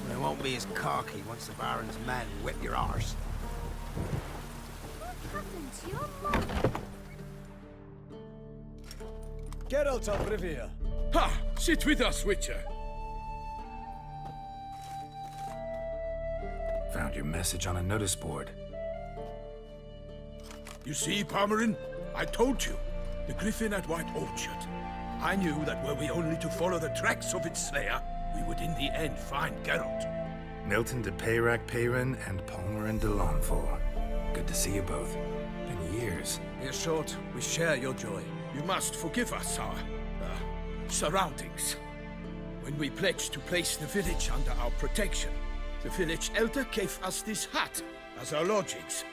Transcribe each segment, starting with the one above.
It won't be as cocky once the Baron's men whip your arse. What happened to your mother? Geralt of Rivia. Ha! Sit with us, Witcher. Found your message on a notice board. You see, Palmerin? I told you. The Griffin at White Orchard. I knew that were we only to follow the tracks of its slayer, we would in the end find Geralt. Milton de Peyrac Peyrin and Palmerin de Lawnful. Good to see you both. Been years. Be assured, we share your joy. You must forgive us our surroundings. When we pledged to place the village under our protection, the village elder gave us this hut as our lodgings.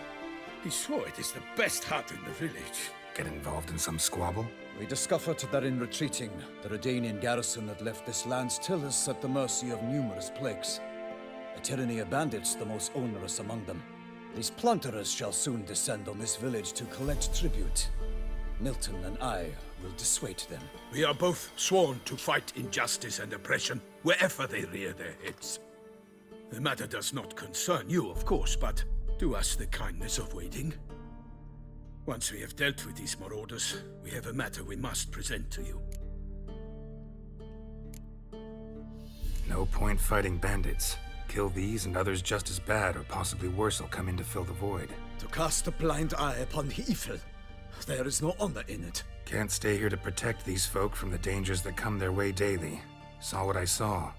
He swore it is the best hut in the village. Get involved in some squabble? We discovered that in retreating, the Redanian garrison had left this land's tillers at the mercy of numerous plagues. A tyranny of bandits, the most onerous among them. These plunderers shall soon descend on this village to collect tribute. Milton and I will dissuade them. We are both sworn to fight injustice and oppression wherever they rear their heads. The matter does not concern you, of course, but do us the kindness of waiting. Once we have dealt with these marauders, we have a matter we must present to you. No point fighting bandits. Kill these and others just as bad or possibly worse will come in to fill the void. To cast a blind eye upon the evil. There is no honor in it. Can't stay here to protect these folk from the dangers that come their way daily. Saw what I saw.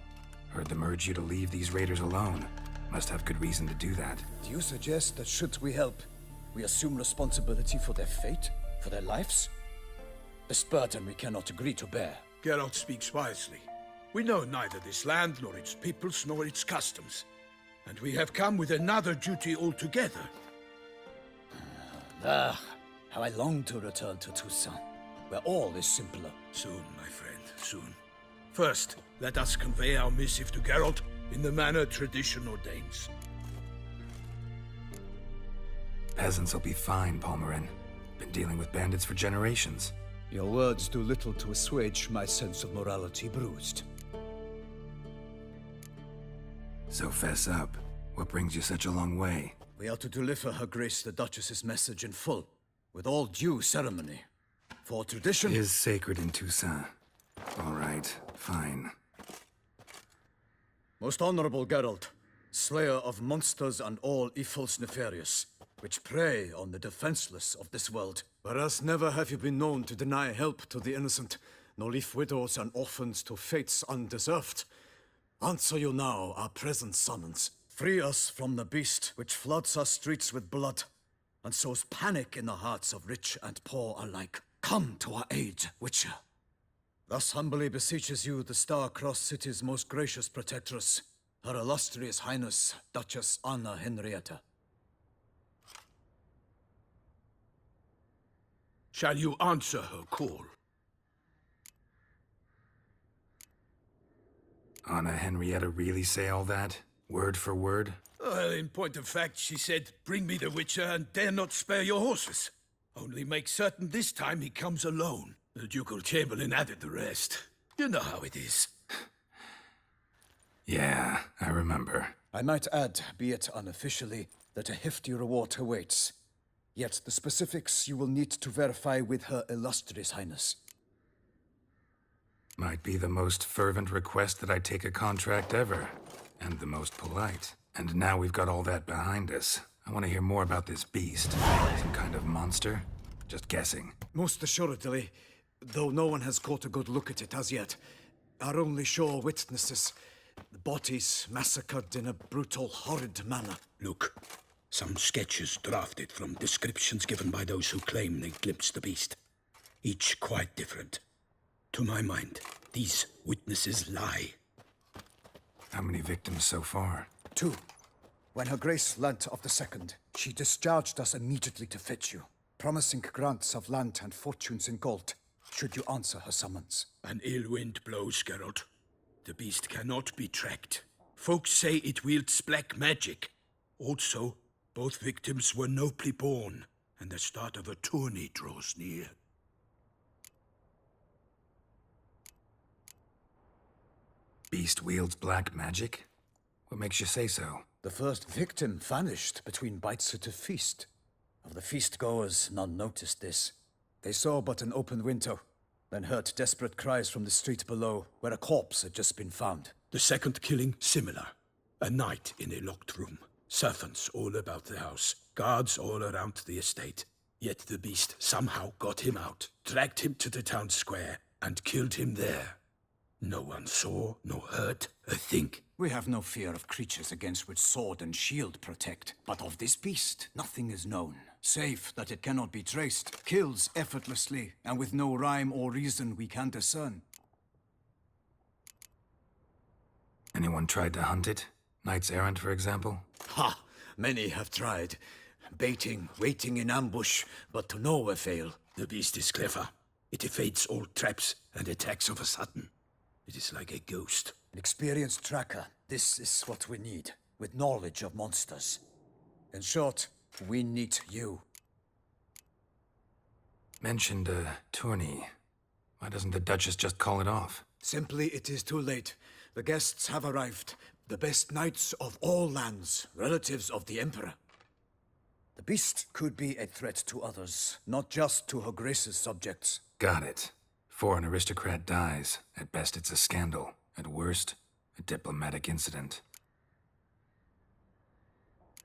Heard them urge you to leave these raiders alone. Must have good reason to do that. Do you suggest that should we help, we assume responsibility for their fate? For their lives? This burden we cannot agree to bear. Geralt speaks wisely. We know neither this land, nor its peoples, nor its customs. And we have come with another duty altogether. Ah, how I long to return to Toussaint, where all is simpler. Soon, my friend, soon. First, let us convey our missive to Geralt in the manner tradition ordains. Peasants will be fine, Palmerin. Been dealing with bandits for generations. Your words do little to assuage my sense of morality bruised. So fess up. What brings you such a long way? We are to deliver Her Grace the Duchess's message in full, with all due ceremony. For tradition Is sacred in Toussaint. All right, fine. Most honorable Geralt, slayer of monsters and all evils nefarious, which prey on the defenseless of this world. Whereas never have you been known to deny help to the innocent, nor leave widows and orphans to fates undeserved. Answer you now our present summons. Free us from the beast which floods our streets with blood, and sows panic in the hearts of rich and poor alike. Come to our aid, Witcher. Thus humbly beseeches you the Star-Crossed City's most gracious protectress, Her Illustrious Highness, Duchess Anna Henrietta. Shall you answer her call? Anna Henrietta really say all that? Word for word? Well, in point of fact, she said, "Bring me the Witcher and dare not spare your horses. Only make certain this time he comes alone." The Ducal Chamberlain added the rest. You know how it is. Yeah, I remember. I might add, be it unofficially, that a hefty reward awaits. Yet the specifics you will need to verify with Her Illustrious Highness. Might be the most fervent request that I take a contract ever. And the most polite. And now we've got all that behind us. I want to hear more about this beast. Some kind of monster? Just guessing. Most assuredly, though no one has caught a good look at it as yet. Our only sure witnesses. The bodies massacred in a brutal, horrid manner. Look, some sketches drafted from descriptions given by those who claim they glimpsed the beast. Each quite different. To my mind, these witnesses lie. How many victims so far? 2. When Her Grace learnt of the second, she discharged us immediately to fetch you, promising grants of land and fortunes in gold, should you answer her summons. An ill wind blows, Geralt. The beast cannot be tracked. Folks say it wields black magic. Also, both victims were nobly born, and the start of a tourney draws near. beast wields black magic? What makes you say so? The first victim vanished between bites at a feast. Of the feast-goers, none noticed this. They saw but an open window, then heard desperate cries from the street below, where a corpse had just been found. The second killing, similar. A night in a locked room. Servants all about the house. Guards all around the estate. Yet the beast somehow got him out, dragged him to the town square, and killed him there. No one saw, nor heard a thing. We have no fear of creatures against which sword and shield protect. But of this beast, nothing is known. Save that it cannot be traced, kills effortlessly, and with no rhyme or reason we can discern. Anyone tried to hunt it? Knights errant, for example? Ha! Many have tried. Baiting, waiting in ambush, but to no avail. The beast is clever. It evades all traps and attacks of a sudden. It is like a ghost. An experienced tracker. This is what we need, with knowledge of monsters. In short, we need you. Mentioned a tourney. Why doesn't the Duchess just call it off? Simply, it is too late. The guests have arrived. The best knights of all lands, relatives of the Emperor. The beast could be a threat to others, not just to Her Grace's subjects. Got it. Before an aristocrat dies, at best it's a scandal. At worst, a diplomatic incident.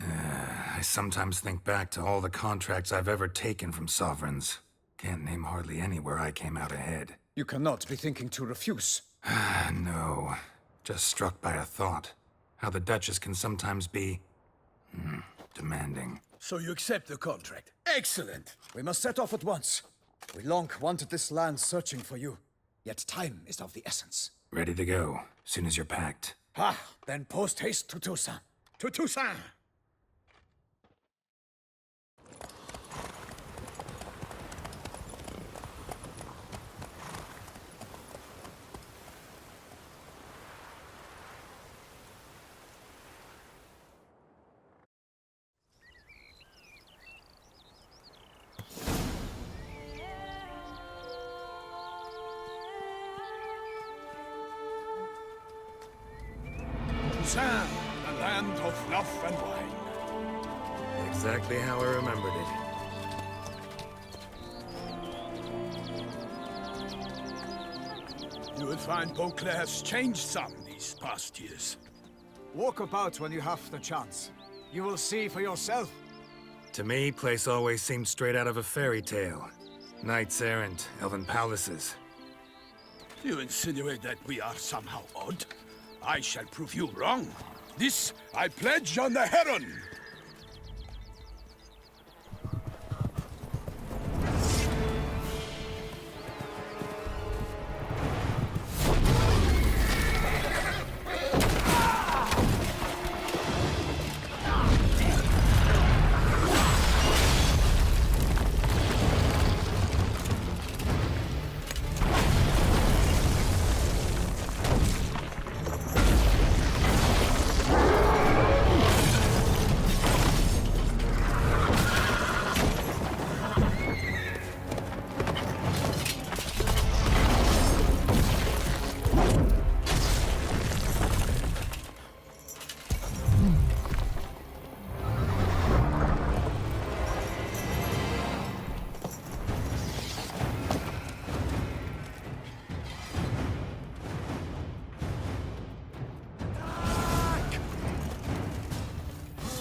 I sometimes think back to all the contracts I've ever taken from sovereigns. Can't name hardly any where I came out ahead. You cannot be thinking to refuse. No. Just struck by a thought. How the Duchess can sometimes be... demanding. So you accept the contract. Excellent! We must set off at once. We long wanted this land searching for you. Yet time is of the essence. Ready to go, soon as you're packed. Then post haste to Toussaint. To Toussaint! Toussaint, the land of love and wine. Exactly how I remembered it. You will find Beauclair's changed some these past years. Walk about when you have the chance. You will see for yourself. To me, place always seemed straight out of a fairy tale. Knights errant, elven palaces. You insinuate that we are somehow odd? I shall prove you wrong. This I pledge on the Heron!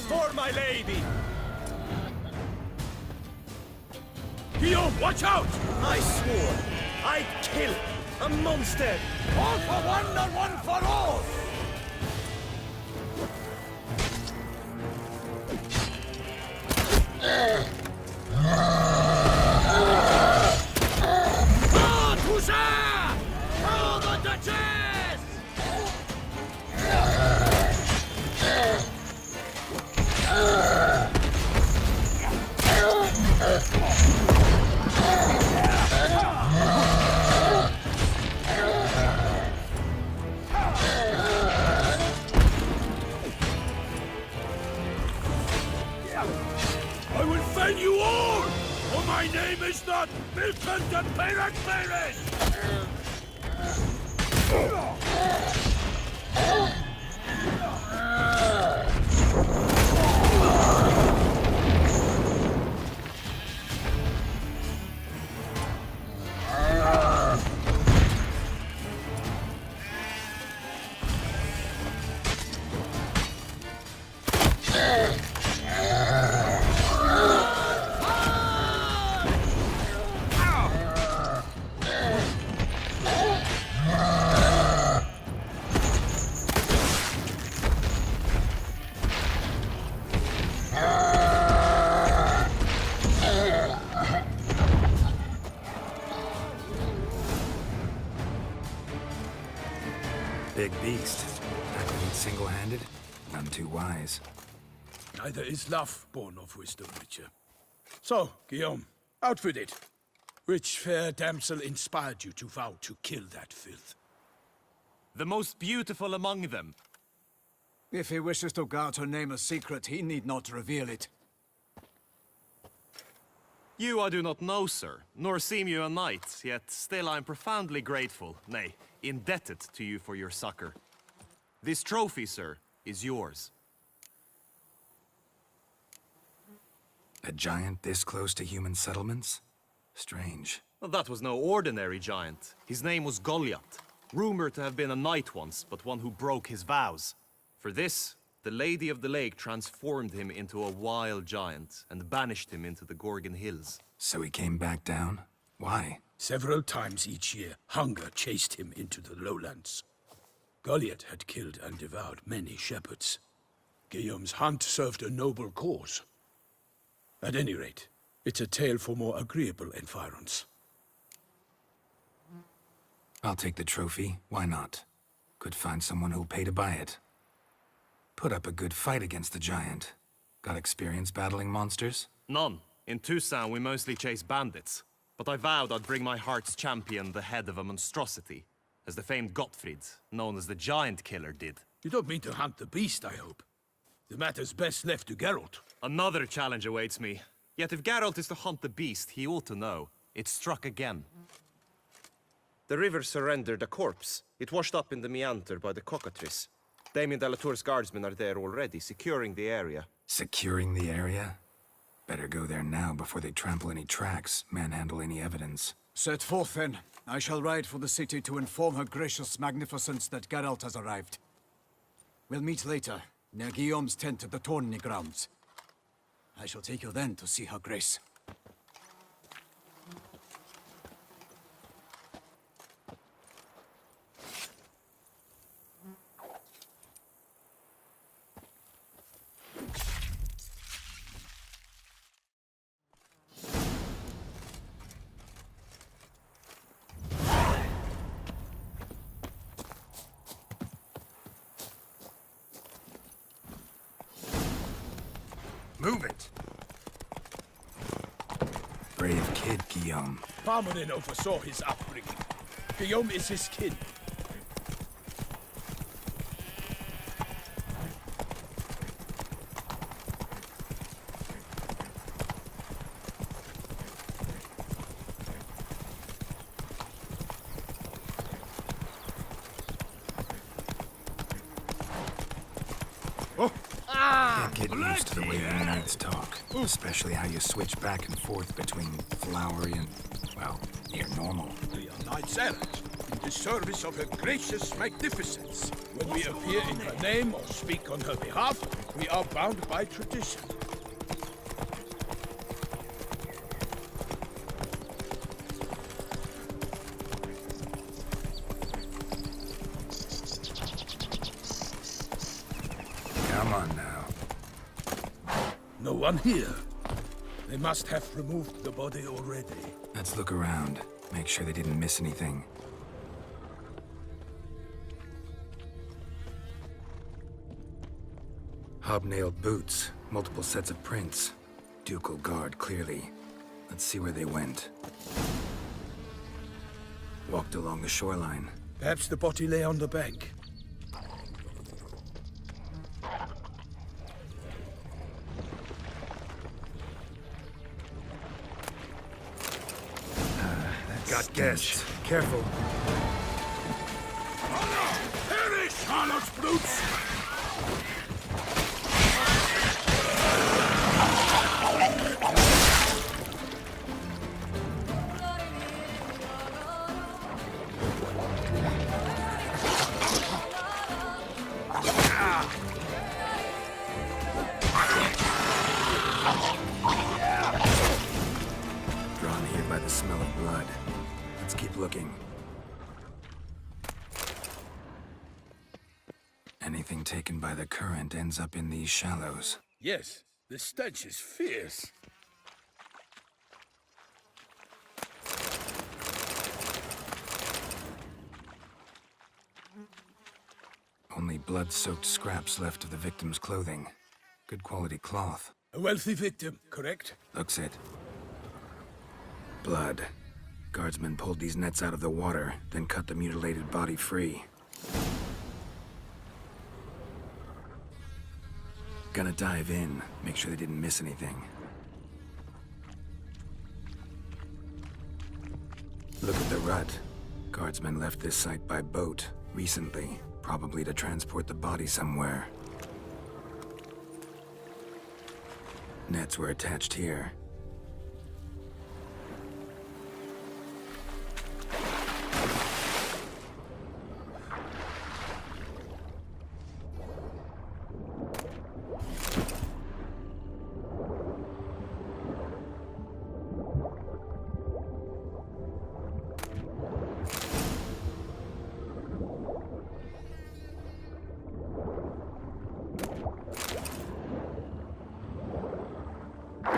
For my lady! Guillaume, watch out! I swore I'd kill a monster! All for one and one for all! Ah, Toussaint! Oh, the Duchess! I will fail you all! For my name is not Milton the Pirate Pirate! Big beast. Tackling it single-handed? None too wise. Neither is love born of wisdom, Witcher. So, Guillaume, out with it. Which fair damsel inspired you to vow to kill that filth? The most beautiful among them. If he wishes to guard her name a secret, he need not reveal it. You I do not know, sir, nor seem you a knight, yet still I am profoundly grateful, nay, indebted to you for your succor. This trophy, sir, is yours. A giant this close to human settlements? Strange. Well, that was no ordinary giant. His name was Goliath, rumored to have been a knight once, but one who broke his vows. For this, the Lady of the Lake transformed him into a wild giant and banished him into the Gorgon Hills. So he came back down? Why? Several times each year, hunger chased him into the lowlands. Goliath had killed and devoured many shepherds. Guillaume's hunt served a noble cause. At any rate, it's a tale for more agreeable environs. I'll take the trophy. Why not? Could find someone who'll pay to buy it. Put up a good fight against the giant. Got experience battling monsters? None. In Toussaint, we mostly chase bandits. But I vowed I'd bring my heart's champion the head of a monstrosity, as the famed Gottfried, known as the Giant Killer, did. You don't mean to hunt the beast, I hope. The matter's best left to Geralt. Another challenge awaits me. Yet if Geralt is to hunt the beast, he ought to know. It struck again. The river surrendered a corpse. It washed up in the meander by the cockatrice. Damien de la Tour's guardsmen are there already, securing the area. Securing the area? Better go there now before they trample any tracks, manhandle any evidence. Set forth, then. I shall ride for the city to inform her gracious magnificence that Geralt has arrived. We'll meet later, near Guillaume's tent at the tourney grounds. I shall take you then to see her grace. Move it! Brave kid, Guillaume. Parmelin oversaw his upbringing. Guillaume is his kin. Can't get used to the way you knights talk. Especially how you switch back and forth between flowery and, well, near normal. We are knights errant, in the service of her gracious magnificence. When we appear in her name or speak on her behalf, we are bound by tradition. Come on now. No one here. They must have removed the body already. Let's look around. Make sure they didn't miss anything. Hobnailed boots, multiple sets of prints. Ducal guard, clearly. Let's see where they went. Walked along the shoreline. Perhaps the body lay on the bank. Got guests. Careful. Perish! harlots, brutes! Drawn here by the smell of blood. Let's keep looking. Anything taken by the current ends up in these shallows. Yes, the stench is fierce. Only blood-soaked scraps left of the victim's clothing. Good quality cloth. A wealthy victim, correct? Looks it. Blood. Guardsmen pulled these nets out of the water, then cut the mutilated body free. Gonna dive in, make sure they didn't miss anything. Look at the rut. Guardsmen left this site by boat recently, probably to transport the body somewhere. Nets were attached here.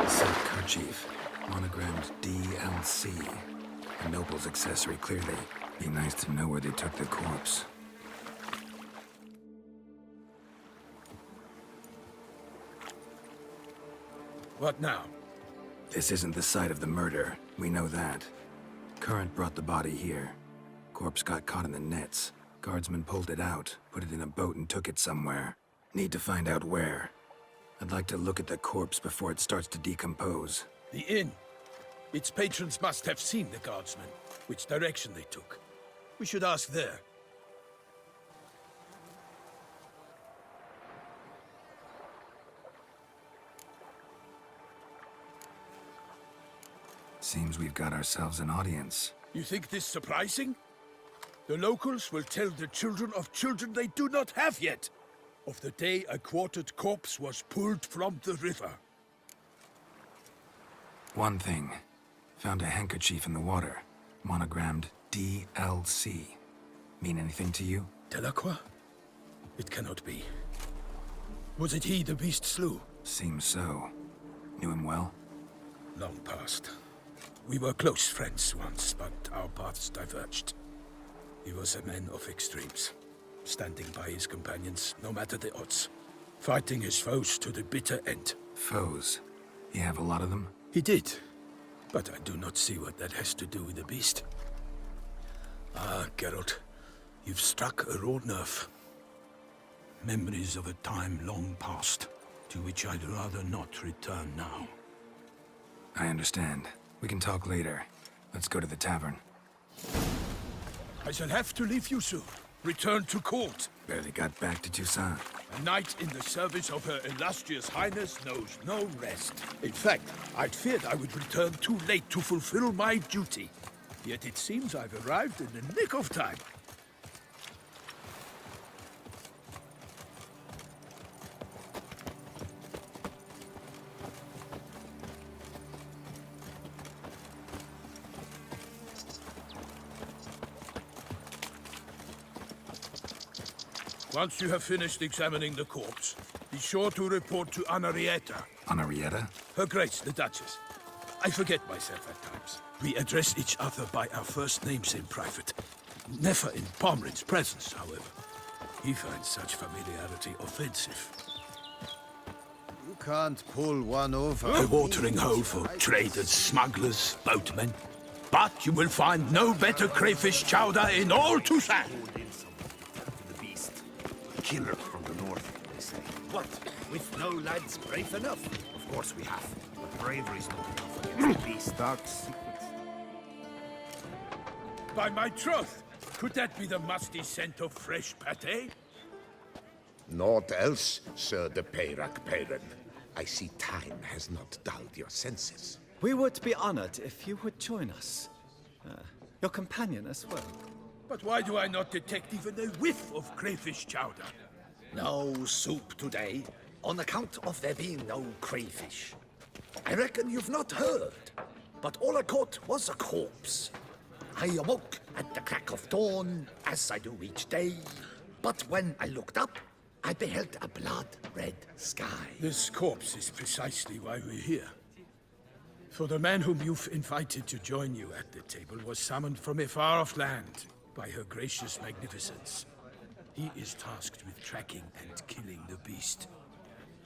Silk kerchief, monogrammed DLC. A noble's accessory, clearly. Be nice to know where they took the corpse. What now? This isn't the site of the murder. We know that. Current brought the body here. Corpse got caught in the nets. Guardsmen pulled it out, put it in a boat and took it somewhere. Need to find out where. I'd like to look at the corpse before it starts to decompose. The inn. Its patrons must have seen the guardsmen, which direction they took. We should ask there. Seems we've got ourselves an audience. You think this surprising? The locals will tell the children of children they do not have yet, of the day a quartered corpse was pulled from the river. One thing. Found a handkerchief in the water. Monogrammed DLC. Mean anything to you? Delacroix? It cannot be. Was it he the beast slew? Seems so. Knew him well? Long past. We were close friends once, but our paths diverged. He was a man of extremes, standing by his companions, no matter the odds. Fighting his foes to the bitter end. Foes. You have a lot of them? He did, but I do not see what that has to do with the beast. Ah, Geralt, you've struck a raw nerve. Memories of a time long past, to which I'd rather not return now. I understand. We can talk later. Let's go to the tavern. I shall have to leave you soon. Return to court. Barely got back to Toussaint. A knight in the service of Her Illustrious Highness knows no rest. In fact, I'd feared I would return too late to fulfill my duty. Yet it seems I've arrived in the nick of time. Once you have finished examining the corpse, be sure to report to Anarietta, Anarietta? Her Grace, the Duchess. I forget myself at times. We address each other by our first names in private. Never in Pomrin's presence, however. He finds such familiarity offensive. You can't pull one over. A watering hole for traders, smugglers, boatmen. But you will find no better crayfish chowder in all Toussaint. The beast. Killer from the north, they say. What? With no lads brave enough? Of course we have. But bravery's not enough against the beast. Dark secrets. By my troth, could that be the musty scent of fresh pâté? Naught else, Sir de Peyrac Peyren. I see time has not dulled your senses. We would be honored if you would join us. Your companion as well. But why do I not detect even a whiff of crayfish chowder? No soup today, on account of there being no crayfish. I reckon you've not heard, but all I caught was a corpse. I awoke at the crack of dawn, as I do each day, but when I looked up, I beheld a blood-red sky. This corpse is precisely why we're here. For the man whom you've invited to join you at the table was summoned from a far-off land by her gracious magnificence. He is tasked with tracking and killing the beast.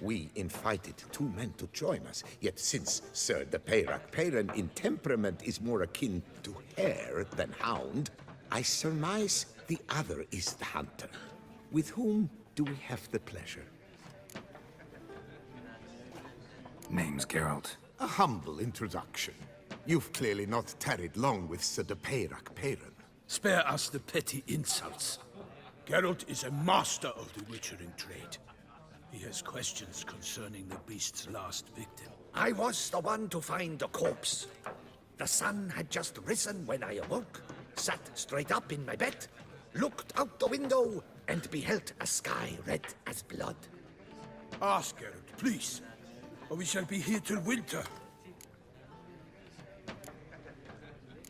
We invited 2 men to join us, yet since Sir de Peyrac Peyren in temperament is more akin to hare than hound, I surmise the other is the hunter. With whom do we have the pleasure? Name's Geralt. A humble introduction. You've clearly not tarried long with Sir de Peyrac Peyren. Spare us the petty insults. Geralt is a master of the witchering trade. He has questions concerning the beast's last victim. I was the one to find the corpse. The sun had just risen when I awoke, sat straight up in my bed, looked out the window, and beheld a sky red as blood. Ask Geralt, please, or we shall be here till winter.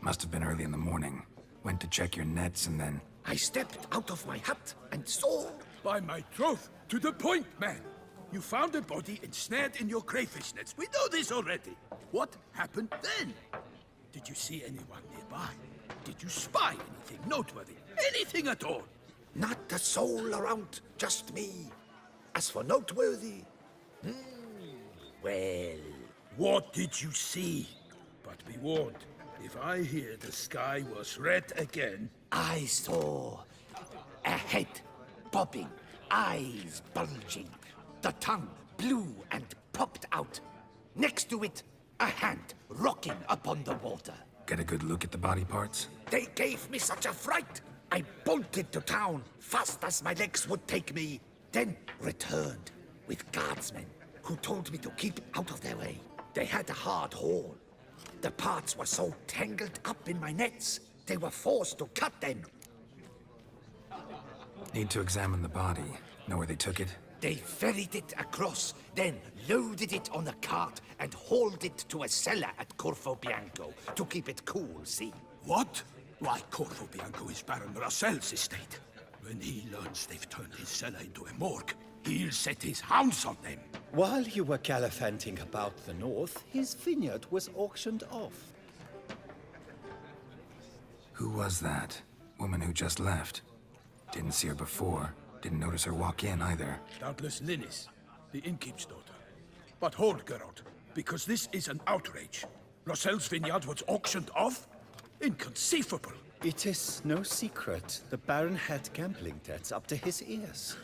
Must have been early in the morning. Went to check your nets and then... I stepped out of my hut and saw... By my troth, to the point, man. You found a body ensnared in your crayfish nets. We know this already. What happened then? Did you see anyone nearby? Did you spy anything noteworthy? Anything at all? Not a soul around, just me. As for noteworthy... well... What did you see? But be warned, if I hear the sky was red again... I saw a head bobbing, eyes bulging, the tongue blue and popped out. Next to it, a hand rocking upon the water. Get a good look at the body parts? They gave me such a fright. I bolted to town, fast as my legs would take me, then returned with guardsmen who told me to keep out of their way. They had a hard haul. The parts were so tangled up in my nets, they were forced to cut them. Need to examine the body. Know where they took it? They ferried it across, then loaded it on a cart and hauled it to a cellar at Corvo Bianco to keep it cool, see? What? Why, Corvo Bianco is Baron Russell's estate. When he learns they've turned his cellar into a morgue, he'll set his hounds on them. While you were gallivanting about the north, his vineyard was auctioned off. Who was that? Woman who just left. Didn't see her before. Didn't notice her walk in either. Doubtless Linnis, the innkeep's daughter. But hold, Geralt, because this is an outrage. Russell's vineyard was auctioned off? Inconceivable. It is no secret the Baron had gambling debts up to his ears.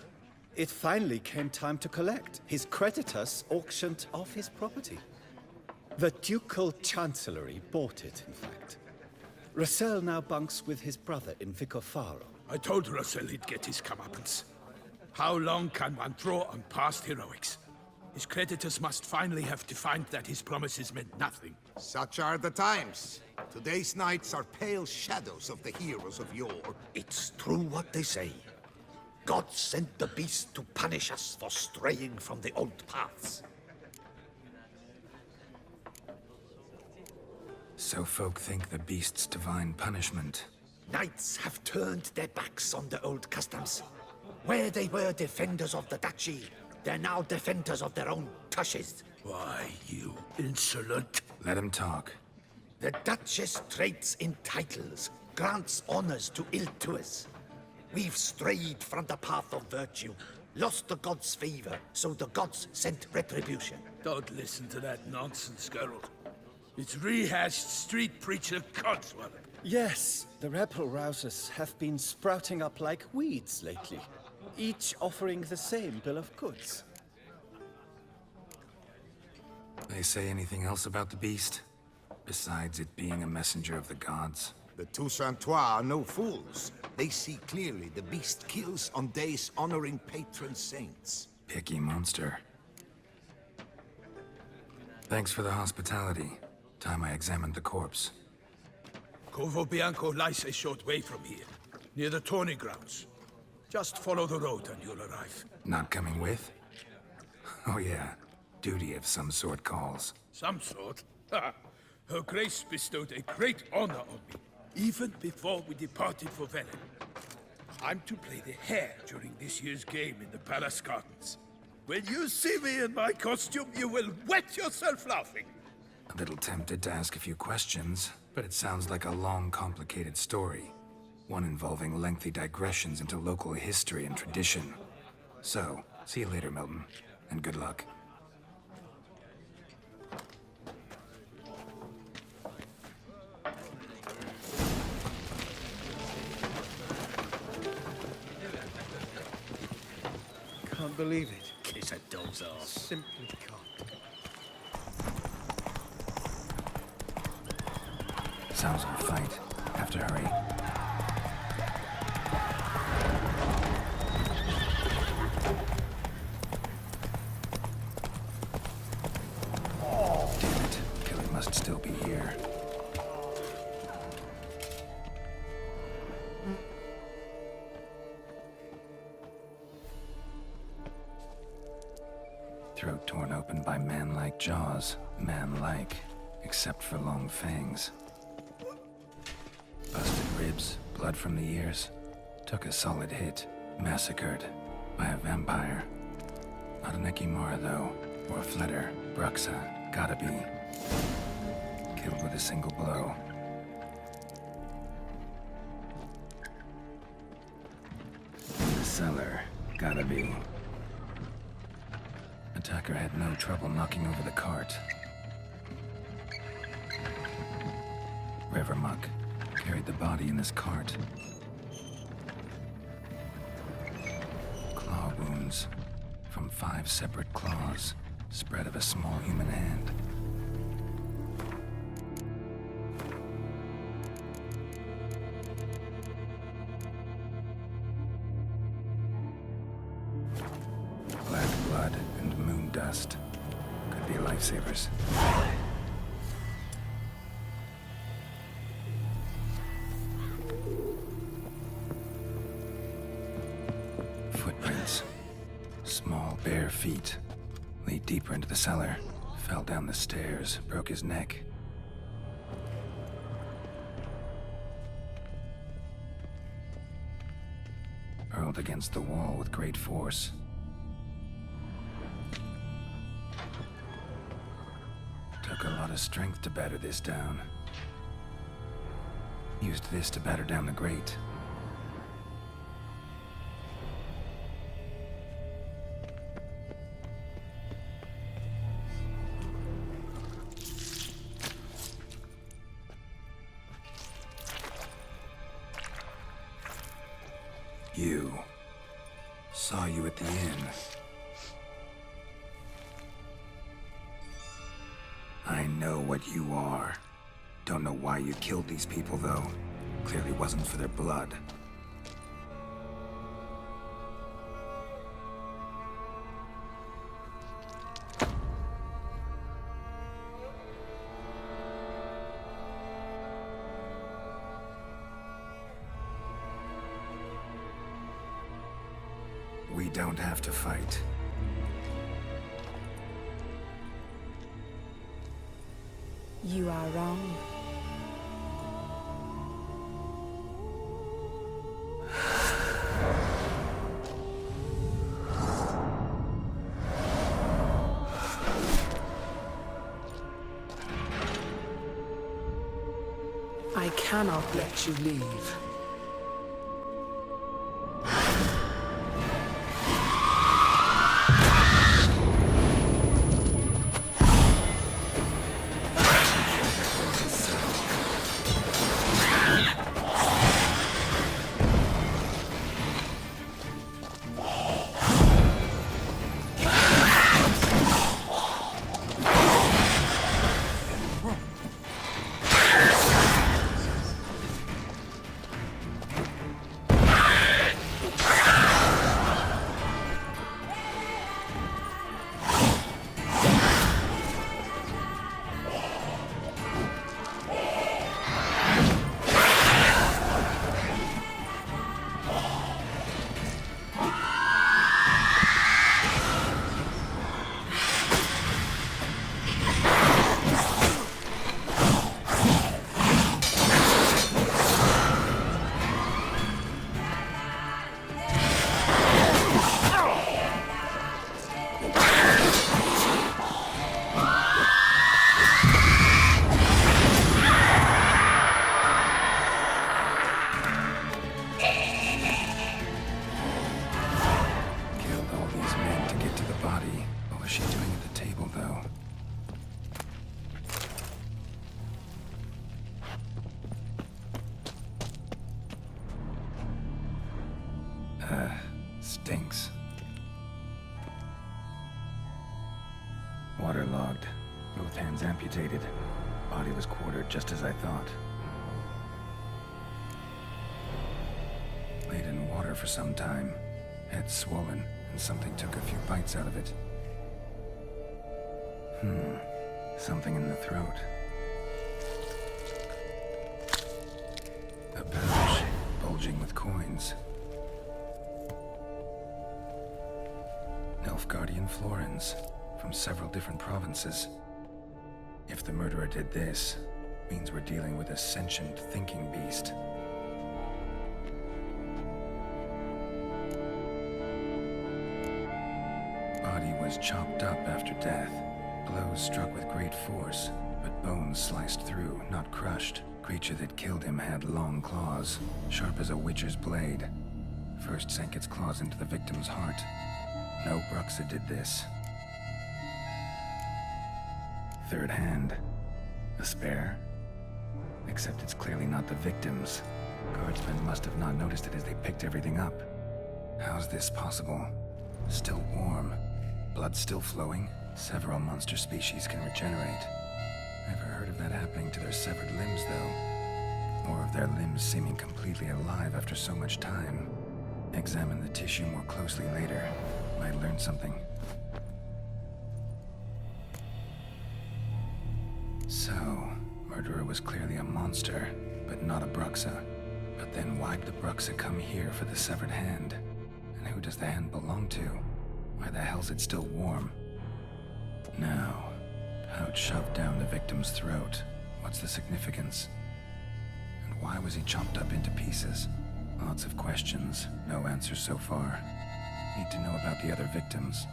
It finally came time to collect. His creditors auctioned off his property. The Ducal Chancellery bought it, in fact. Russell now bunks with his brother in Vicofaro. I told Russell he'd get his comeuppance. How long can one draw on past heroics? His creditors must finally have defined that his promises meant nothing. Such are the times. Today's knights are pale shadows of the heroes of yore. It's true what they say. God sent the beast to punish us for straying from the old paths. So folk think the beast's divine punishment. Knights have turned their backs on the old customs. Where they were defenders of the duchy, they're now defenders of their own tushes. Why, you insolent... Let him talk. The Duchess trades in titles, grants honors to ill-doers. We've strayed from the path of virtue, lost the gods' favor, so the gods sent retribution. Don't listen to that nonsense, Geralt. It's rehashed street preacher codswallop. Yes, the rebel rousers have been sprouting up like weeds lately, each offering the same bill of goods. They say anything else about the beast? Besides it being a messenger of the gods? The Toussaintois are no fools. They see clearly the beast kills on days honoring patron saints. Picky monster. Thanks for the hospitality. Time I examined the corpse. Corvo Bianco lies a short way from here, near the tourney grounds. Just follow the road and you'll arrive. Not coming with? Oh yeah, duty of some sort calls. Some sort? Ha! Her Grace bestowed a great honor on me, even before we departed for Velen. I'm to play the hare during this year's game in the palace gardens. When you see me in my costume, you will wet yourself laughing. A little tempted to ask a few questions, but it sounds like a long, complicated story. One involving lengthy digressions into local history and tradition. So, see you later, Milton, and good luck. Can't believe it. Kiss a dog's ass. Simply can't. Sounds like a fight. Have to hurry. Damn it. Killer must still be here. Throat torn open by man-like jaws. Man-like, except for long fangs. Busted ribs, blood from the ears. Took a solid hit. Massacred by a vampire. Not an Ekimara, though, or a Fletter. Bruxa, gotta be. Killed with a single blow. In the cellar, gotta be. Attacker had no trouble knocking over the cart. Rivermuck carried the body in his cart. Claw wounds from 5 separate claws, spread of a small human hand. Black blood and moon dust could be lifesavers. Footprints. Small, bare feet. Lead deeper into the cellar. Fell down the stairs, broke his neck. Hurled against the wall with great force. Took a lot of strength to batter this down. Used this to batter down the grate. You. Saw you at the inn. I know what you are. Don't know why you killed these people, though. Clearly wasn't for their blood. We don't have to fight. You are wrong. I cannot let you leave. Stinks. Waterlogged. Both hands amputated. Body was quartered just as I thought. Laid in water for some time. Head swollen, and something took a few bites out of it. Something in the throat. A pouch, bulging with coins. Nilfgaardian florins, from several different provinces. If the murderer did this, means we're dealing with a sentient thinking beast. Body was chopped up after death. Blows struck with great force, but bones sliced through, not crushed. Creature that killed him had long claws, sharp as a witcher's blade. First sank its claws into the victim's heart. No Bruxa did this. Third hand. A spare? Except it's clearly not the victim's. Guardsmen must have not noticed it as they picked everything up. How's this possible? Still warm. Blood still flowing? Several monster species can regenerate. Never heard of that happening to their severed limbs, though. Or of their limbs seeming completely alive after so much time. Examine the tissue more closely later. Might learn something. So, murderer was clearly a monster, but not a Bruxa. But then why'd the Bruxa come here for the severed hand? And who does the hand belong to? Why the hell's it still warm? Now, pouch shoved down the victim's throat. What's the significance? And why was he chopped up into pieces? Lots of questions, no answers so far. Need to know about the other victims.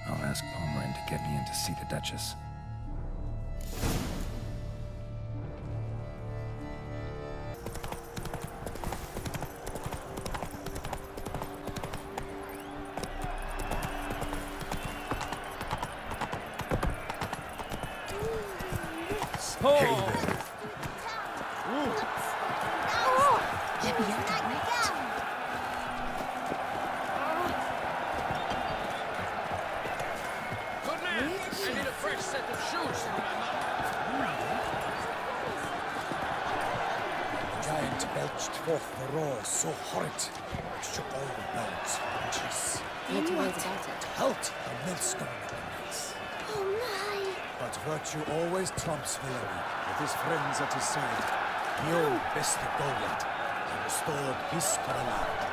I'll ask Palmerin to get me in to see the Duchess. Belched forth the roar so horrid, it shook all the bones and cheese. Then what? It held the millstone at the knights. Oh my! But virtue always trumps villainy, with his friends at his side. Mjolnir bested Goliath, and restored peace to the land.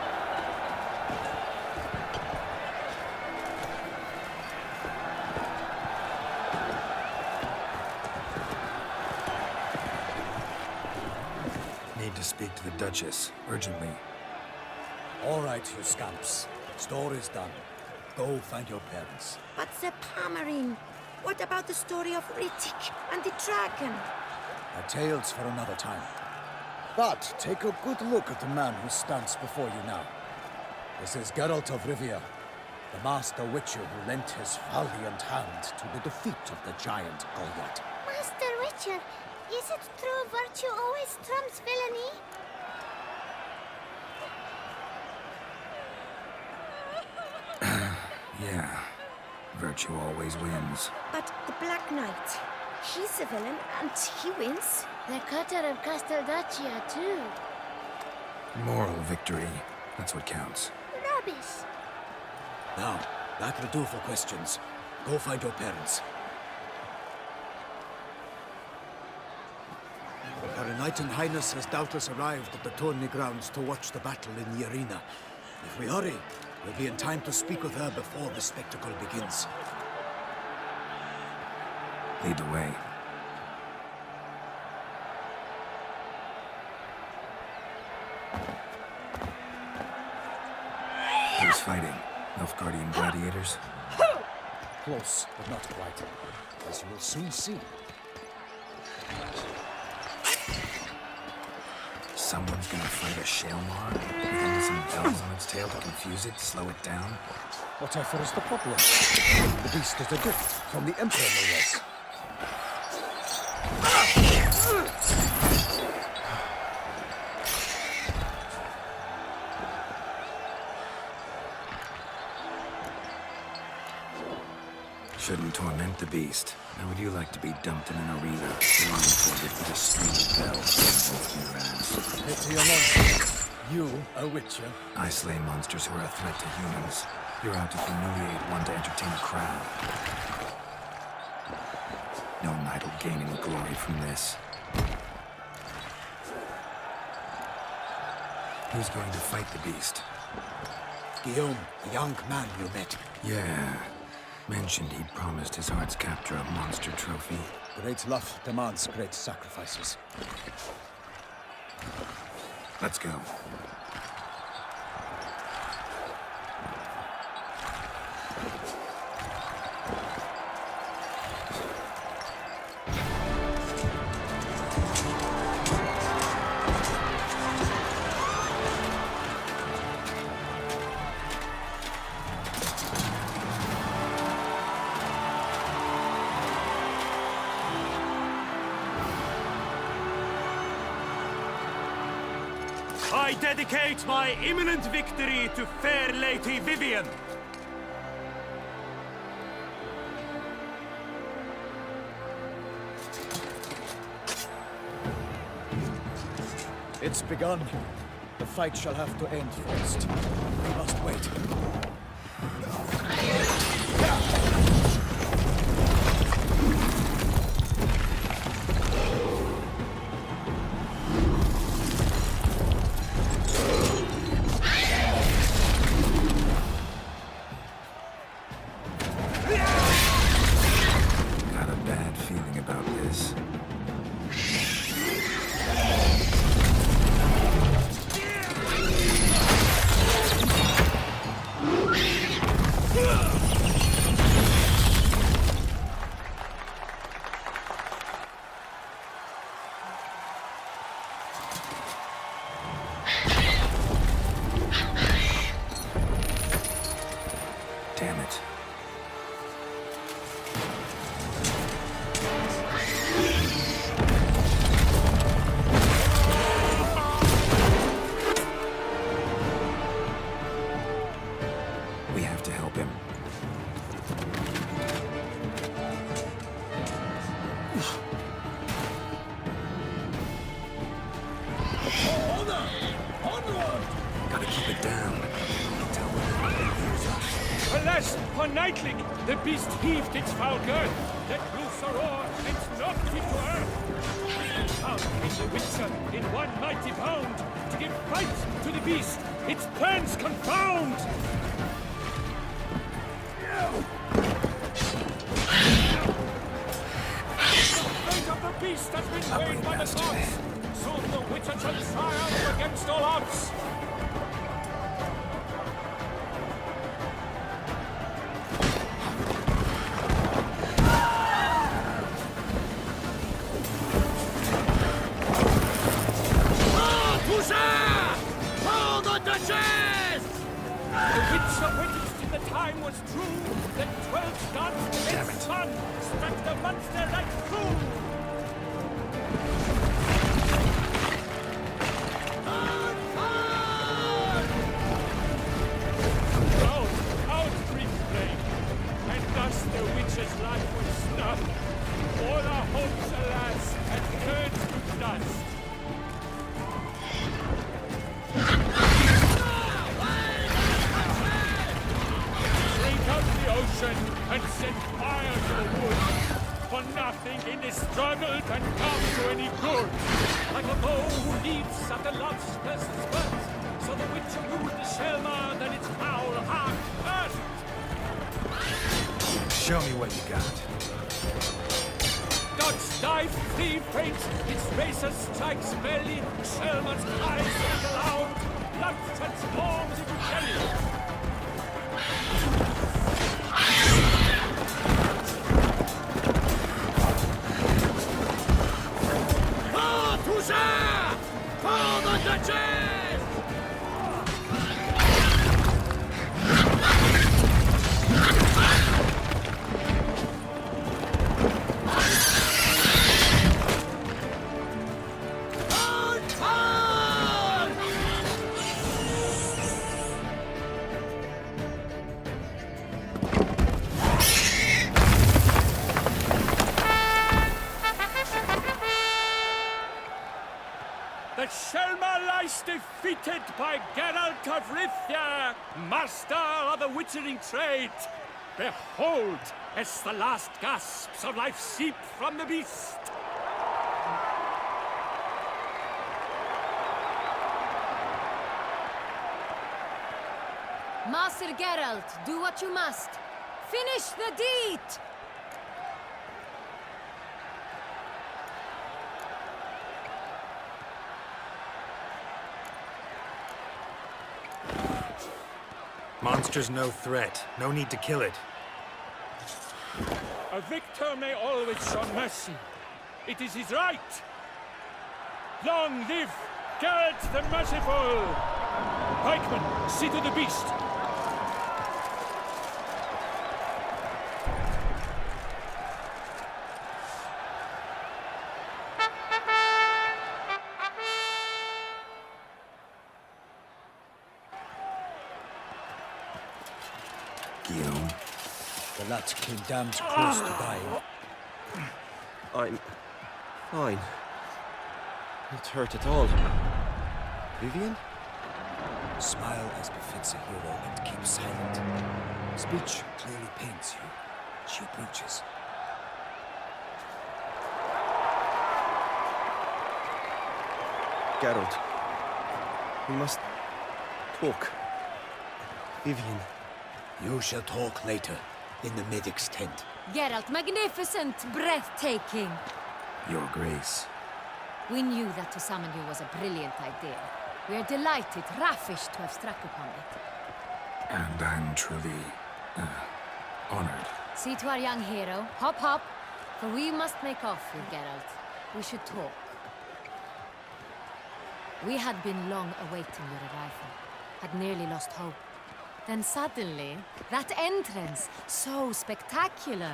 Need to speak to the Duchess, urgently. All right, you scamps. Story's done. Go find your parents. But Sir Palmerin, what about the story of Rittik and the dragon? A tale's for another time. But take a good look at the man who stands before you now. This is Geralt of Rivia, the master witcher who lent his valiant hand to the defeat of the giant Goliath. Master Witcher, is it true virtue always trumps villainy? Yeah. Virtue always wins. But the Black Knight, he's a villain and he wins. The cutter of Casteldacia, too. Moral victory. That's what counts. Rubbish. Now, that will do for questions. Go find your parents. Her Knight and Highness has doubtless arrived at the tourney grounds to watch the battle in the arena. If we hurry, we'll be in time to speak with her before the spectacle begins. Lead the way. Who's fighting? Nilfgaardian gladiators? Close, but not quite. As you will soon see. Someone's gonna fight a Shalmar? With some bells on its tail to confuse it, slow it down? Whatever is the problem? The beast is a gift from the Emperor, no less. Shouldn't torment the beast. How would you like to be dumped in an arena, blindfolded with a string of bells in your ass? Pity a monster. You, a witcher. I slay monsters who are a threat to humans. You're out to humiliate one to entertain a crowd. No knight will gain any glory from this. Who's going to fight the beast? Guillaume, the young man you met. Yeah. Mentioned he'd promised his heart's captor a monster trophy. Great love demands great sacrifices. Let's go. I dedicate my imminent victory to fair Lady Vivian. It's begun. The fight shall have to end first. We must wait. Got a bad feeling about this. Damn it. We have to help him. Gotta keep it down. Tell him he hears us. Alas, for Nightling, the beast heaved its foul girth, let loose a roar, and knocked it to earth. Out came the Witcher in one mighty bound, to give fight to the beast, its plans confound! The fate of the beast has been weighed by the gods. Soon the Witcher shall triumph against all odds. The Witcher waited till the time was true, that 12 gods Damn made it. sun, struck the monster like fool. Out breathed flame, and thus the Witcher's life was snuffed. All our hopes, alas, had turned to dust. Drink out the ocean and set fire to the wood. For nothing in this struggle can come to any good. Like a bow who leaps at the love's first spurt, so the Witcher ruled the Shelma, then its foul heart burst. Show me what you got. Gods dive, thief faints, its racer strikes belly, Shelma's eyes ring aloud, blood transforms into jelly. Geralt of Rivia, master of the witchering trade. Behold, as the last gasps of life seep from the beast. Master Geralt, do what you must. Finish the deed! Monster's no threat. No need to kill it. A victor may always show mercy. It is his right. Long live Geralt the Merciful! Pikeman, see to the beast. Guillaume. The lad came damned close to dying. I'm fine. Not hurt at all. Vivian? Smile as befits a hero and keep silent. Speech clearly pains you. She approaches. Geralt. We must talk. Vivian. You shall talk later, in the medic's tent. Geralt, magnificent, breathtaking. Your Grace. We knew that to summon you was a brilliant idea. We are delighted, ravished to have struck upon it. And I'm truly, honored. See to our young hero. Hop, hop. For we must make off with Geralt. We should talk. We had been long awaiting your arrival. Had nearly lost hope. Then suddenly, that entrance, so spectacular.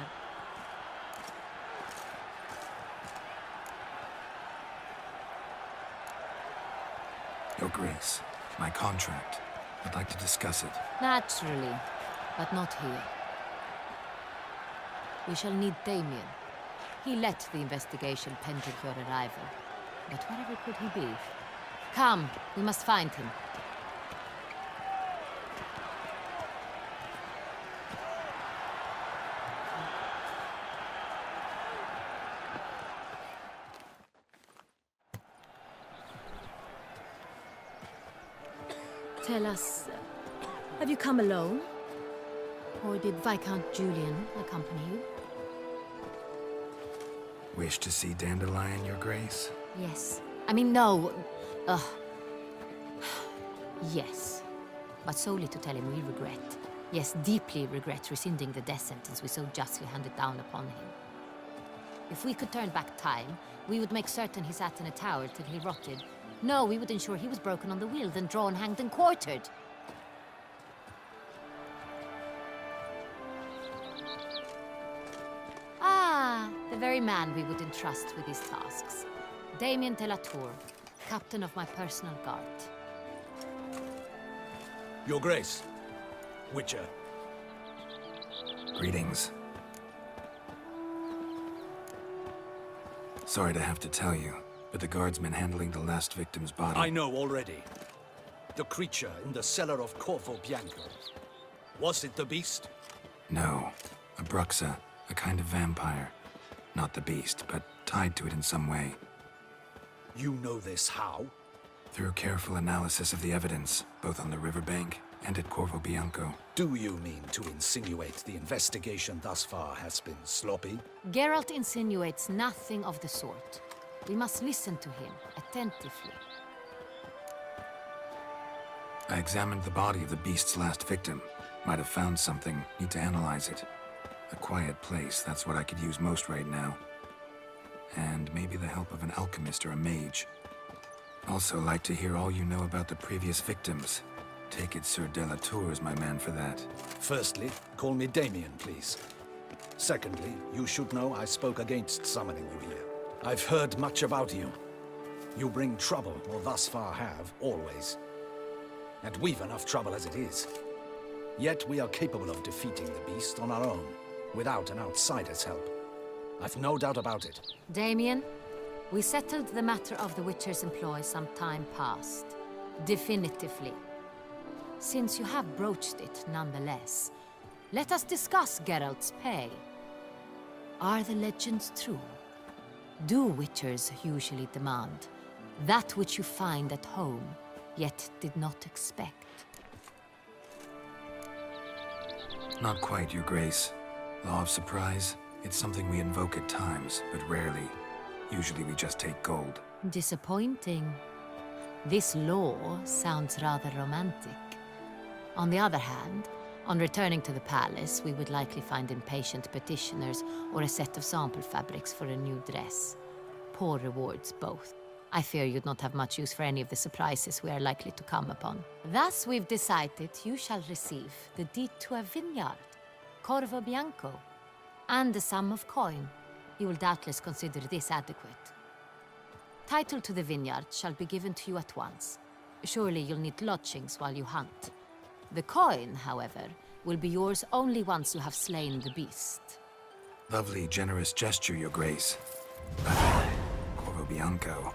Your Grace, my contract. I'd like to discuss it. Naturally, but not here. We shall need Damien. He led the investigation pending your arrival. But wherever could he be? Come, we must find him. Tell us, have you come alone? Or did Viscount Julian accompany you? Wish to see Dandelion, Your Grace? Yes. I mean, no. Yes. But solely to tell him we regret. Yes, deeply regret rescinding the death sentence we so justly handed down upon him. If we could turn back time, we would make certain he sat in a tower till he rotted. No, we would ensure he was broken on the wheel, then drawn, hanged, and quartered. Ah, the very man we would entrust with these tasks. Damien de la Tour, captain of my personal guard. Your Grace. Witcher. Greetings. Sorry to have to tell you, but the guardsman handling the last victim's body... I know already. The creature in the cellar of Corvo Bianco. Was it the beast? No. A Bruxa, a kind of vampire. Not the beast, but tied to it in some way. You know this how? Through careful analysis of the evidence, both on the riverbank and at Corvo Bianco. Do you mean to insinuate the investigation thus far has been sloppy? Geralt insinuates nothing of the sort. We must listen to him attentively. I examined the body of the beast's last victim. Might have found something. Need to analyze it. A quiet place, that's what I could use most right now. And maybe the help of an alchemist or a mage. Also like to hear all you know about the previous victims. Take it Sir de la Tour is my man for that. Firstly, call me Damien, please. Secondly, you should know I spoke against summoning you here. I've heard much about you. You bring trouble, or thus far have, always. And we've enough trouble as it is. Yet we are capable of defeating the beast on our own, without an outsider's help. I've no doubt about it. Damien, we settled the matter of the Witcher's employ some time past. Definitively. Since you have broached it nonetheless, let us discuss Geralt's pay. Are the legends true? Do Witchers usually demand that which you find at home, yet did not expect? Not quite, Your Grace. Law of surprise, it's something we invoke at times, but rarely. Usually we just take gold. Disappointing. This law sounds rather romantic. On the other hand, on returning to the palace, we would likely find impatient petitioners or a set of sample fabrics for a new dress. Poor rewards, both. I fear you'd not have much use for any of the surprises we are likely to come upon. Thus, we've decided you shall receive the deed to a vineyard, Corvo Bianco, and a sum of coin. You will doubtless consider this adequate. Title to the vineyard shall be given to you at once. Surely you'll need lodgings while you hunt. The coin, however, will be yours only once you have slain the beast. Lovely, generous gesture, Your Grace. Corvo Bianco.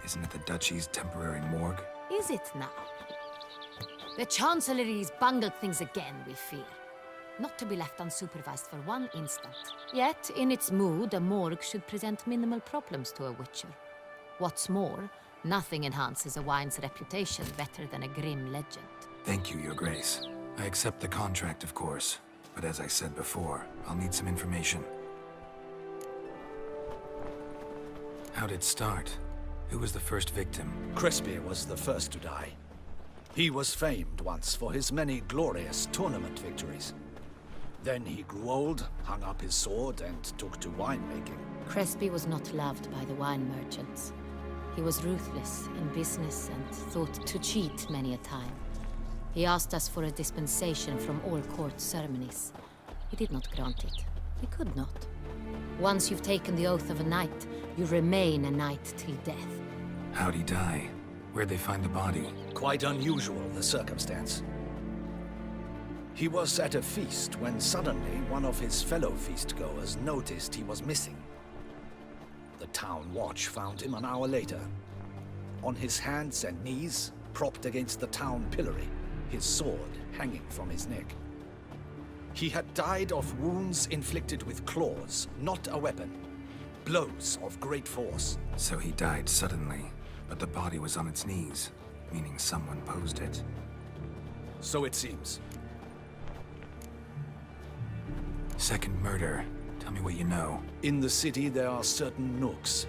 Isn't it the Duchy's temporary morgue? Is it now? The Chancellery's bungled things again, we fear. Not to be left unsupervised for one instant. Yet, in its mood, a morgue should present minimal problems to a Witcher. What's more, nothing enhances a wine's reputation better than a grim legend. Thank you, Your Grace. I accept the contract, of course. But as I said before, I'll need some information. How'd it start? Who was the first victim? Crespi was the first to die. He was famed once for his many glorious tournament victories. Then he grew old, hung up his sword, and took to winemaking. Crespi was not loved by the wine merchants. He was ruthless in business and thought to cheat many a time. He asked us for a dispensation from all court ceremonies. He did not grant it. He could not. Once you've taken the oath of a knight, you remain a knight till death. How'd he die? Where'd they find the body? Quite unusual, the circumstance. He was at a feast when suddenly one of his fellow feastgoers noticed he was missing. The town watch found him an hour later. On his hands and knees, propped against the town pillory, his sword hanging from his neck. He had died of wounds inflicted with claws, not a weapon. Blows of great force. So he died suddenly, but the body was on its knees, meaning someone posed it. So it seems. Second murder. Tell me what you know. In the city there are certain nooks.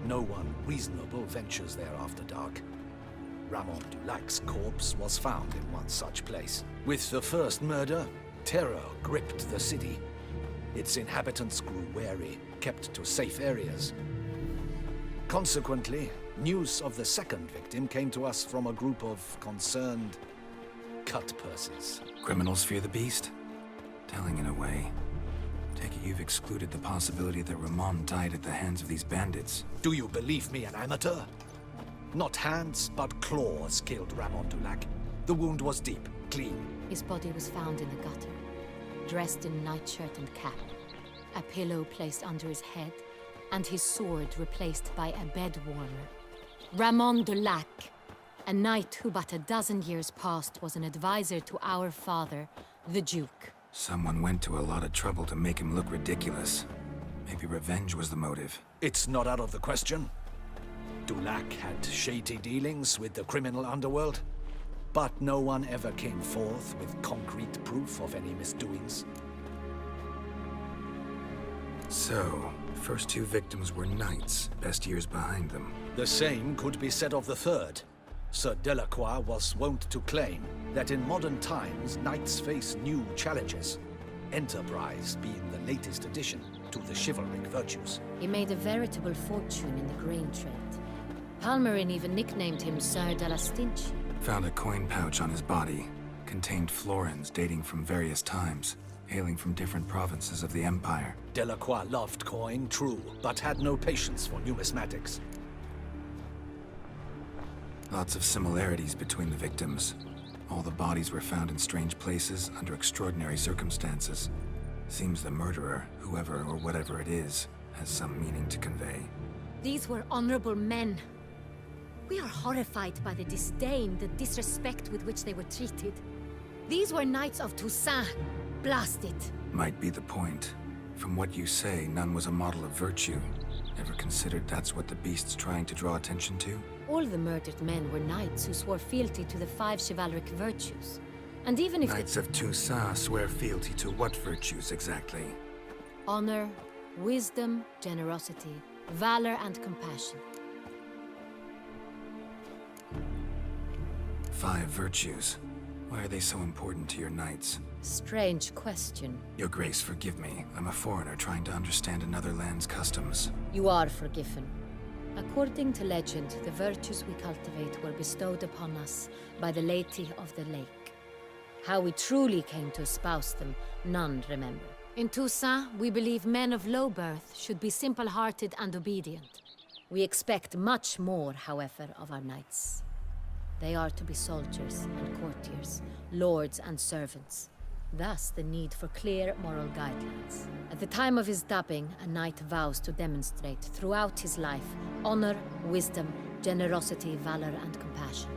No one reasonable ventures there after dark. Ramon Dulac's corpse was found in one such place. With the first murder, terror gripped the city. Its inhabitants grew wary, kept to safe areas. Consequently, news of the second victim came to us from a group of concerned cut-purses. Criminals fear the beast? Telling in a way. Take it you've excluded the possibility that Ramon died at the hands of these bandits. Do you believe me an amateur? Not hands, but claws killed Ramon Dulac. The wound was deep, clean. His body was found in the gutter, dressed in nightshirt and cap, a pillow placed under his head, and his sword replaced by a bed warmer. Ramon Dulac, a knight who but a dozen years past was an advisor to our father, the Duke. Someone went to a lot of trouble to make him look ridiculous. Maybe revenge was the motive. It's not out of the question. Dulac had shady dealings with the criminal underworld, but no one ever came forth with concrete proof of any misdoings. So, first two victims were knights, best years behind them. The same could be said of the third. Sir Delacroix was wont to claim that in modern times, knights face new challenges, enterprise being the latest addition to the chivalric virtues. He made a veritable fortune in the grain trade. Palmerin even nicknamed him Sir de la Stinch. Found a coin pouch on his body. Contained florins dating from various times, hailing from different provinces of the Empire. Delacroix loved coin, true, but had no patience for numismatics. Lots of similarities between the victims. All the bodies were found in strange places under extraordinary circumstances. Seems the murderer, whoever or whatever it is, has some meaning to convey. These were honorable men. We are horrified by the disdain, the disrespect with which they were treated. These were knights of Toussaint. Blast it. Might be the point. From what you say, none was a model of virtue. Ever considered that's what the beast's trying to draw attention to? All the murdered men were knights who swore fealty to the 5 chivalric virtues. And even if Knights of Toussaint swear fealty to what virtues exactly? honor, wisdom, generosity, valor, and compassion. 5 virtues. Why are they so important to your knights? Strange question. Your Grace, forgive me. I'm a foreigner trying to understand another land's customs. You are forgiven. According to legend, the virtues we cultivate were bestowed upon us by the Lady of the Lake. How we truly came to espouse them, none remember. In Toussaint, we believe men of low birth should be simple-hearted and obedient. We expect much more, however, of our knights. They are to be soldiers and courtiers, lords and servants. Thus, the need for clear moral guidelines. At the time of his dubbing, a knight vows to demonstrate throughout his life honor, wisdom, generosity, valor, and compassion.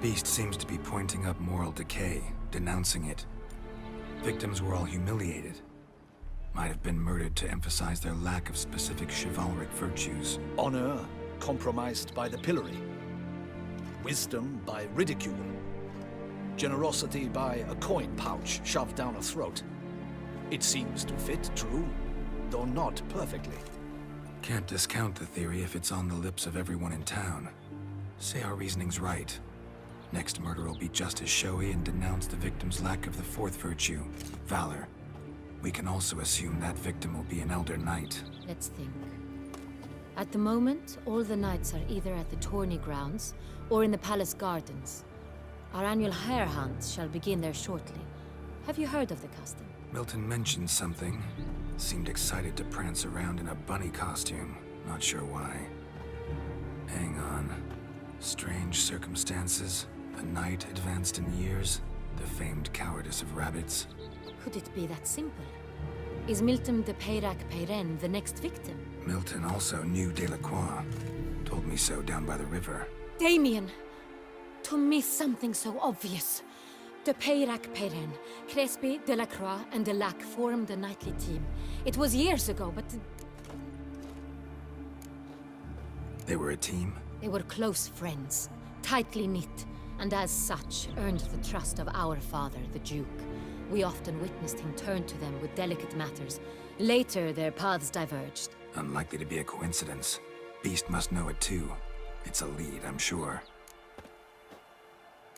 Beast seems to be pointing up moral decay, denouncing it. Victims were all humiliated. Might have been murdered to emphasize their lack of specific chivalric virtues. Honor compromised by the pillory. Wisdom by ridicule. Generosity by a coin pouch shoved down a throat. It seems to fit true, though not perfectly. Can't discount the theory if it's on the lips of everyone in town. Say our reasoning's right. Next murder will be just as showy and denounce the victim's lack of the 4th virtue, valor. We can also assume that victim will be an elder knight. Let's think. At the moment, all the knights are either at the tourney grounds or in the palace gardens. Our annual hare hunt shall begin there shortly. Have you heard of the custom? Milton mentioned something. Seemed excited to prance around in a bunny costume. Not sure why. Hang on. Strange circumstances. A knight advanced in years. The famed cowardice of rabbits. Could it be that simple? Is Milton de Peyrac-Peyren the next victim? Milton also knew Delacroix. Told me so down by the river. Damien! To miss something so obvious. De Peyrac-Peyren, Crespi, Delacroix, and Delac formed a knightly team. It was years ago, but... They were a team? They were close friends, tightly knit, and as such, earned the trust of our father, the Duke. We often witnessed him turn to them with delicate matters. Later, their paths diverged. Unlikely to be a coincidence. Beast must know it too. It's a lead, I'm sure.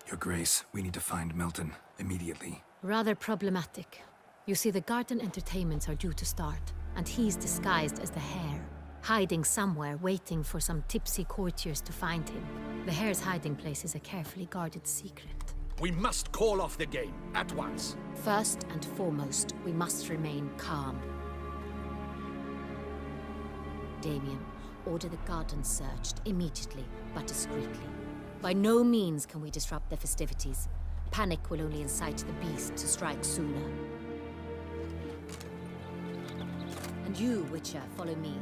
Your Grace, we need to find Milton, immediately. Rather problematic. You see, the garden entertainments are due to start, and he's disguised as the hare, hiding somewhere, waiting for some tipsy courtiers to find him. The hare's hiding place is a carefully guarded secret. We must call off the game, at once. First and foremost, we must remain calm. Damien, order the garden searched immediately, but discreetly. By no means can we disrupt the festivities. Panic will only incite the beast to strike sooner. And you, Witcher, follow me.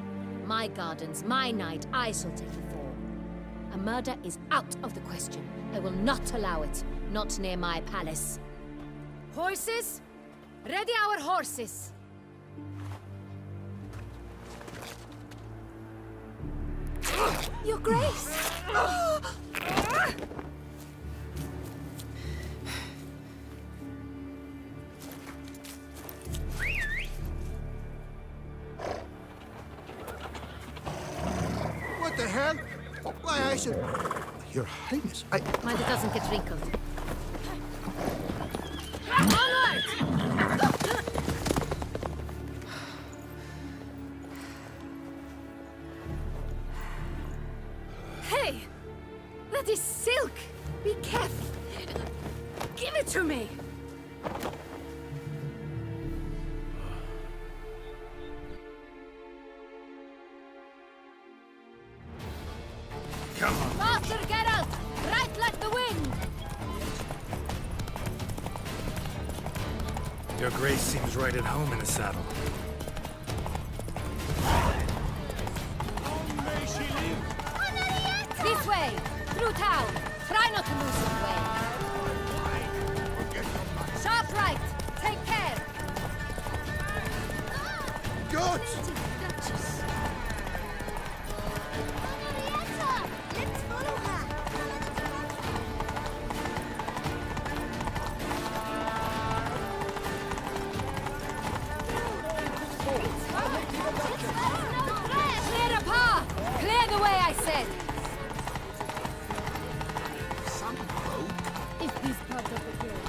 My gardens, my night, I shall take the fall. A murder is out of the question. I will not allow it. Not near my palace. Horses? Ready our horses! Your Grace! What the hell? Why, I should... Your Highness, I... Mind it doesn't get wrinkled. Onward! Hey! That is silk! Be careful! Give it to me! Come on! Faster, Geralt! Right like the wind! Your Grace seems right at home in the saddle. Long may she live! Shoot! Henrietta! Let's follow her! Clear the path! Clear the way, I said! Some rogue. If this part of the game.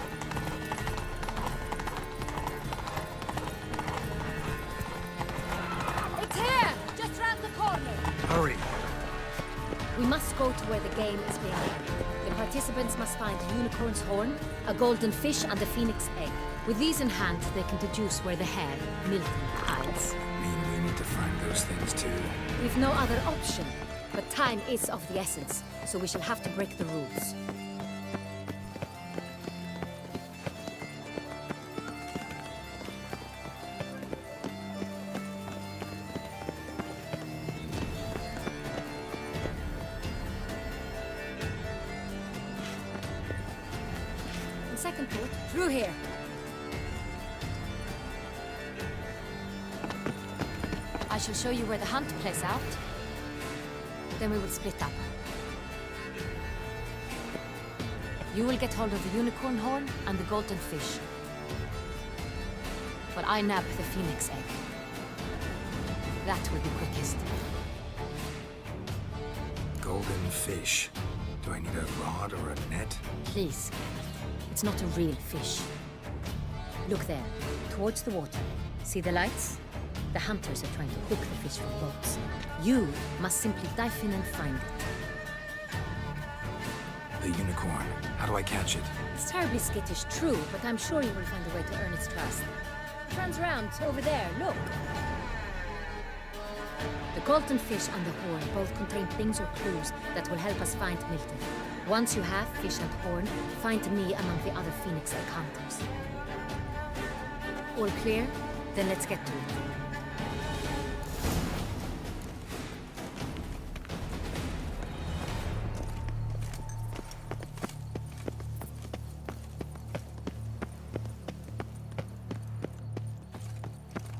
It's here! Just round the corner! Hurry! We must go to where the game is being held. The participants must find a unicorn's horn, a golden fish, and a phoenix egg. With these in hand, they can deduce where the hare, Milton, hides. Mean we need to find those things too. We've no other option. But time is of the essence, so we shall have to break the rules. And second thought, through here. I shall show you where the hunt plays out. Then we will split up. You will get hold of the unicorn horn and the golden fish. While I nab the phoenix egg. That will be quickest. Golden fish. Do I need a rod or a net? Please. It's not a real fish. Look there, towards the water. See the lights? The hunters are trying to hook the fish from boats. You must simply dive in and find it. The unicorn. How do I catch it? It's terribly skittish, true, but I'm sure you will find a way to earn its trust. It runs around over there, look. The golden fish and the horn both contain things or clues that will help us find Milton. Once you have fish and horn, find me among the other phoenix egg hunters. All clear? Then let's get to it.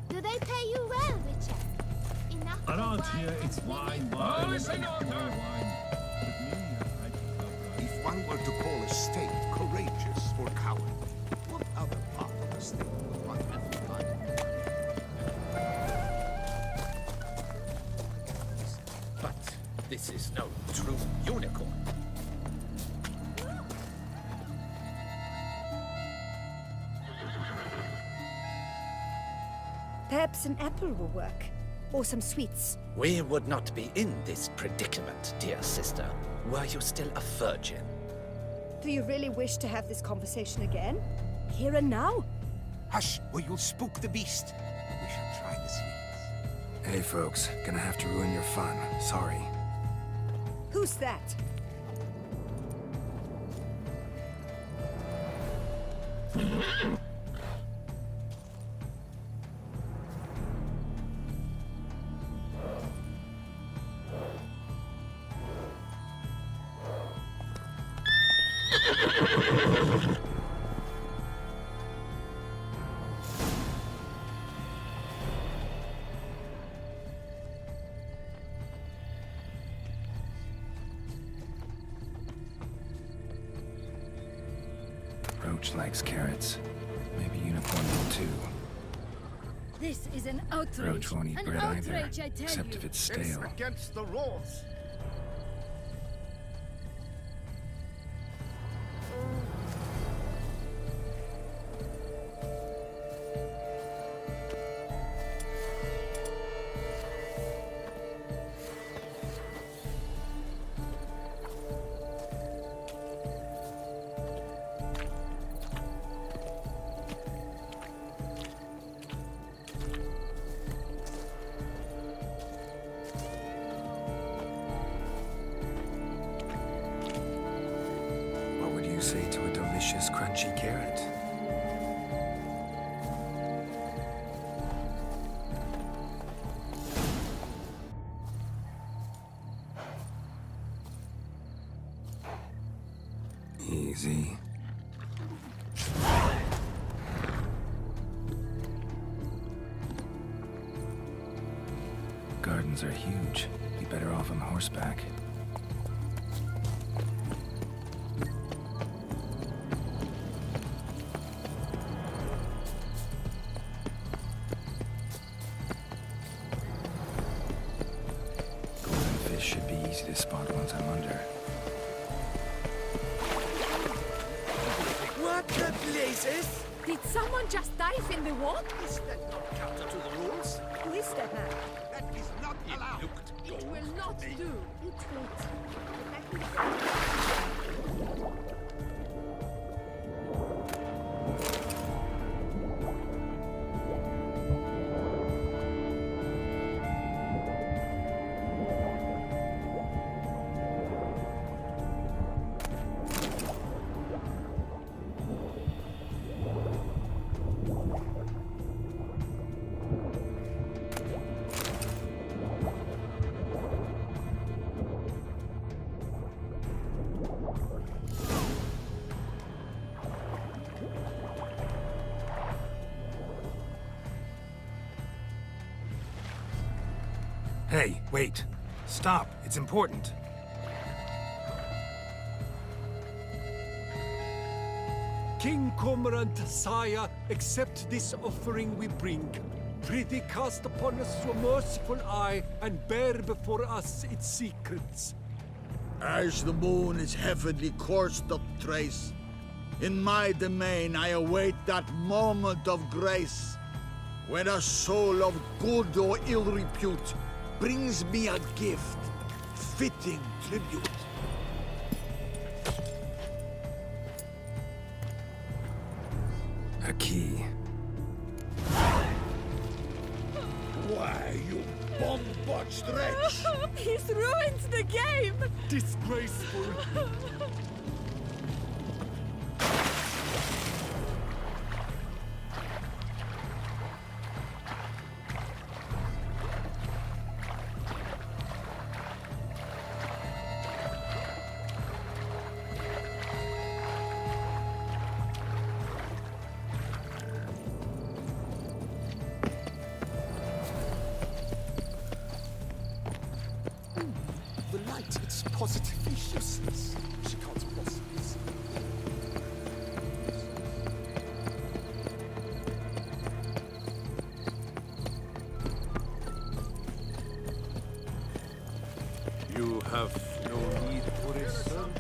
Do they pay you well, Richard? Enough for Around wine here, and it's women? wine, and poor wine. With me, If one were to call a state courageous or coward, what other part of the state would one have to find? But this is no true unicorn. Perhaps an apple will work. Or some sweets. We would not be in this predicament, dear sister, were you still a virgin. Do you really wish to have this conversation again? Here and now? Hush, or you'll spook the beast. We shall try the sweets. Hey folks, gonna have to ruin your fun. Sorry. Who's that? Roach likes carrots. Maybe unicorn will too. This is an outrage. Roach won't eat An bread either, outrage, I tell except you. if it's stale. Against the rules. What would you say to a delicious, crunchy carrot? Easy. mountains are huge. Be better off on horseback. Golden fish should be easy to spot once I'm under. What the blazes? Did someone just dive in the water? Is that not counter to the rules? Who is that man? That is not allowed. It will not do. It won't. Hey, wait. Stop. It's important. King Cormorant, sire, accept this offering we bring. Prithee cast upon us your merciful eye, and bear before us its secrets. As the moon is heavenly coursed up trace, in my domain I await that moment of grace, when a soul of good or ill repute brings me a gift, fitting tribute. A key. Why, you bomb-botched wretch! He's ruined the game! Disgraceful. The light, it's positively useless. She can't possibly see. You have no need for a son.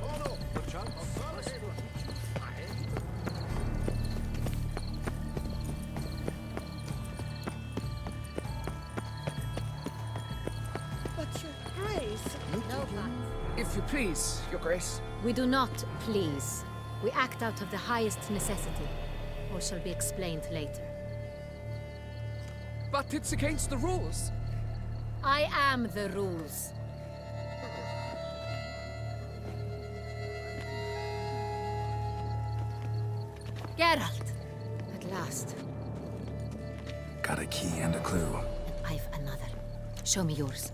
But your grace... No, If you please, Your Grace. we do not please. We act out of the highest necessity, or shall be explained later. But it's against the rules. I am the rules. Geralt! At last. Got a key and a clue. And I've another. Show me yours.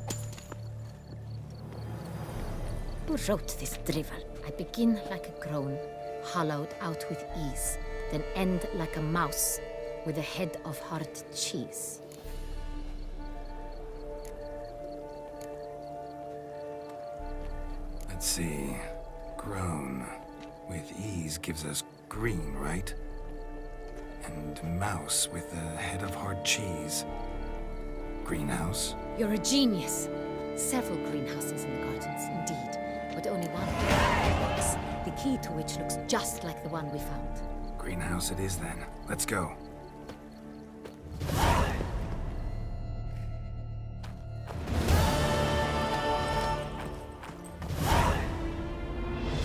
Who wrote this drivel? I begin like a crone, hollowed out with ease, then end like a mouse, with a head of hard cheese. Let's see. Grown. With ease gives us green, right? And mouse with a head of hard cheese. Greenhouse? You're a genius. Several greenhouses in the gardens, indeed, but only one box, the key to which looks just like the one we found. Greenhouse it is then. Let's go.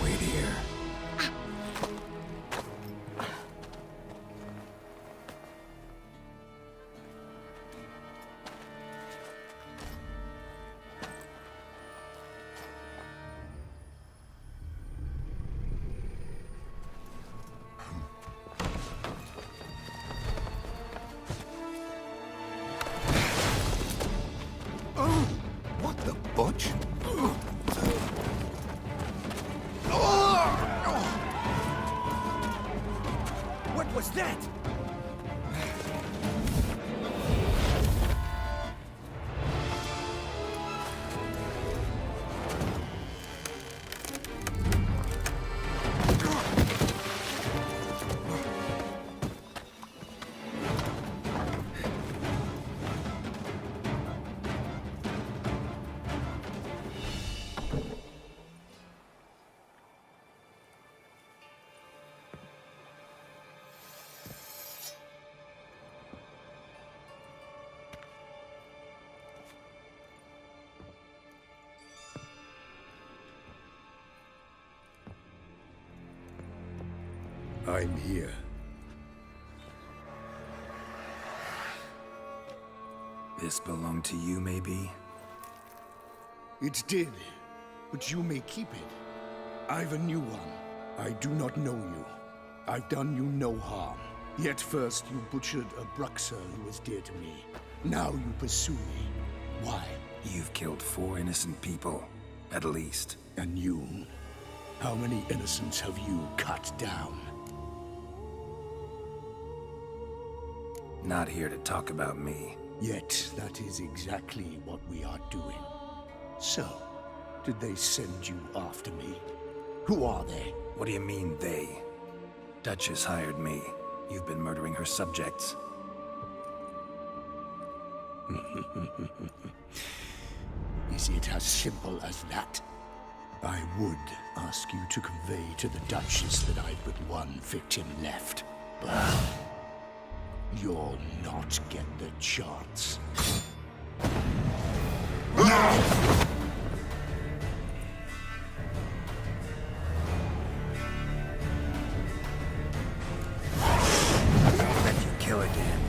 Wait here. What the butch? What was that? I'm here. This belonged to you, maybe? It did, but you may keep it. I've a new one. I do not know you. I've done you no harm. Yet first you butchered a Bruxer who was dear to me. Now you pursue me. Why? You've killed 4 innocent people, at least. And you? How many innocents have you cut down? Not here to talk about me. Yet that is exactly what we are doing. So, did they send you after me? Who are they? What do you mean, they? Duchess hired me. You've been murdering her subjects. Is it as simple as that? I would ask you to convey to the Duchess that I've but one victim left, but you'll not get the chance. Let you kill again.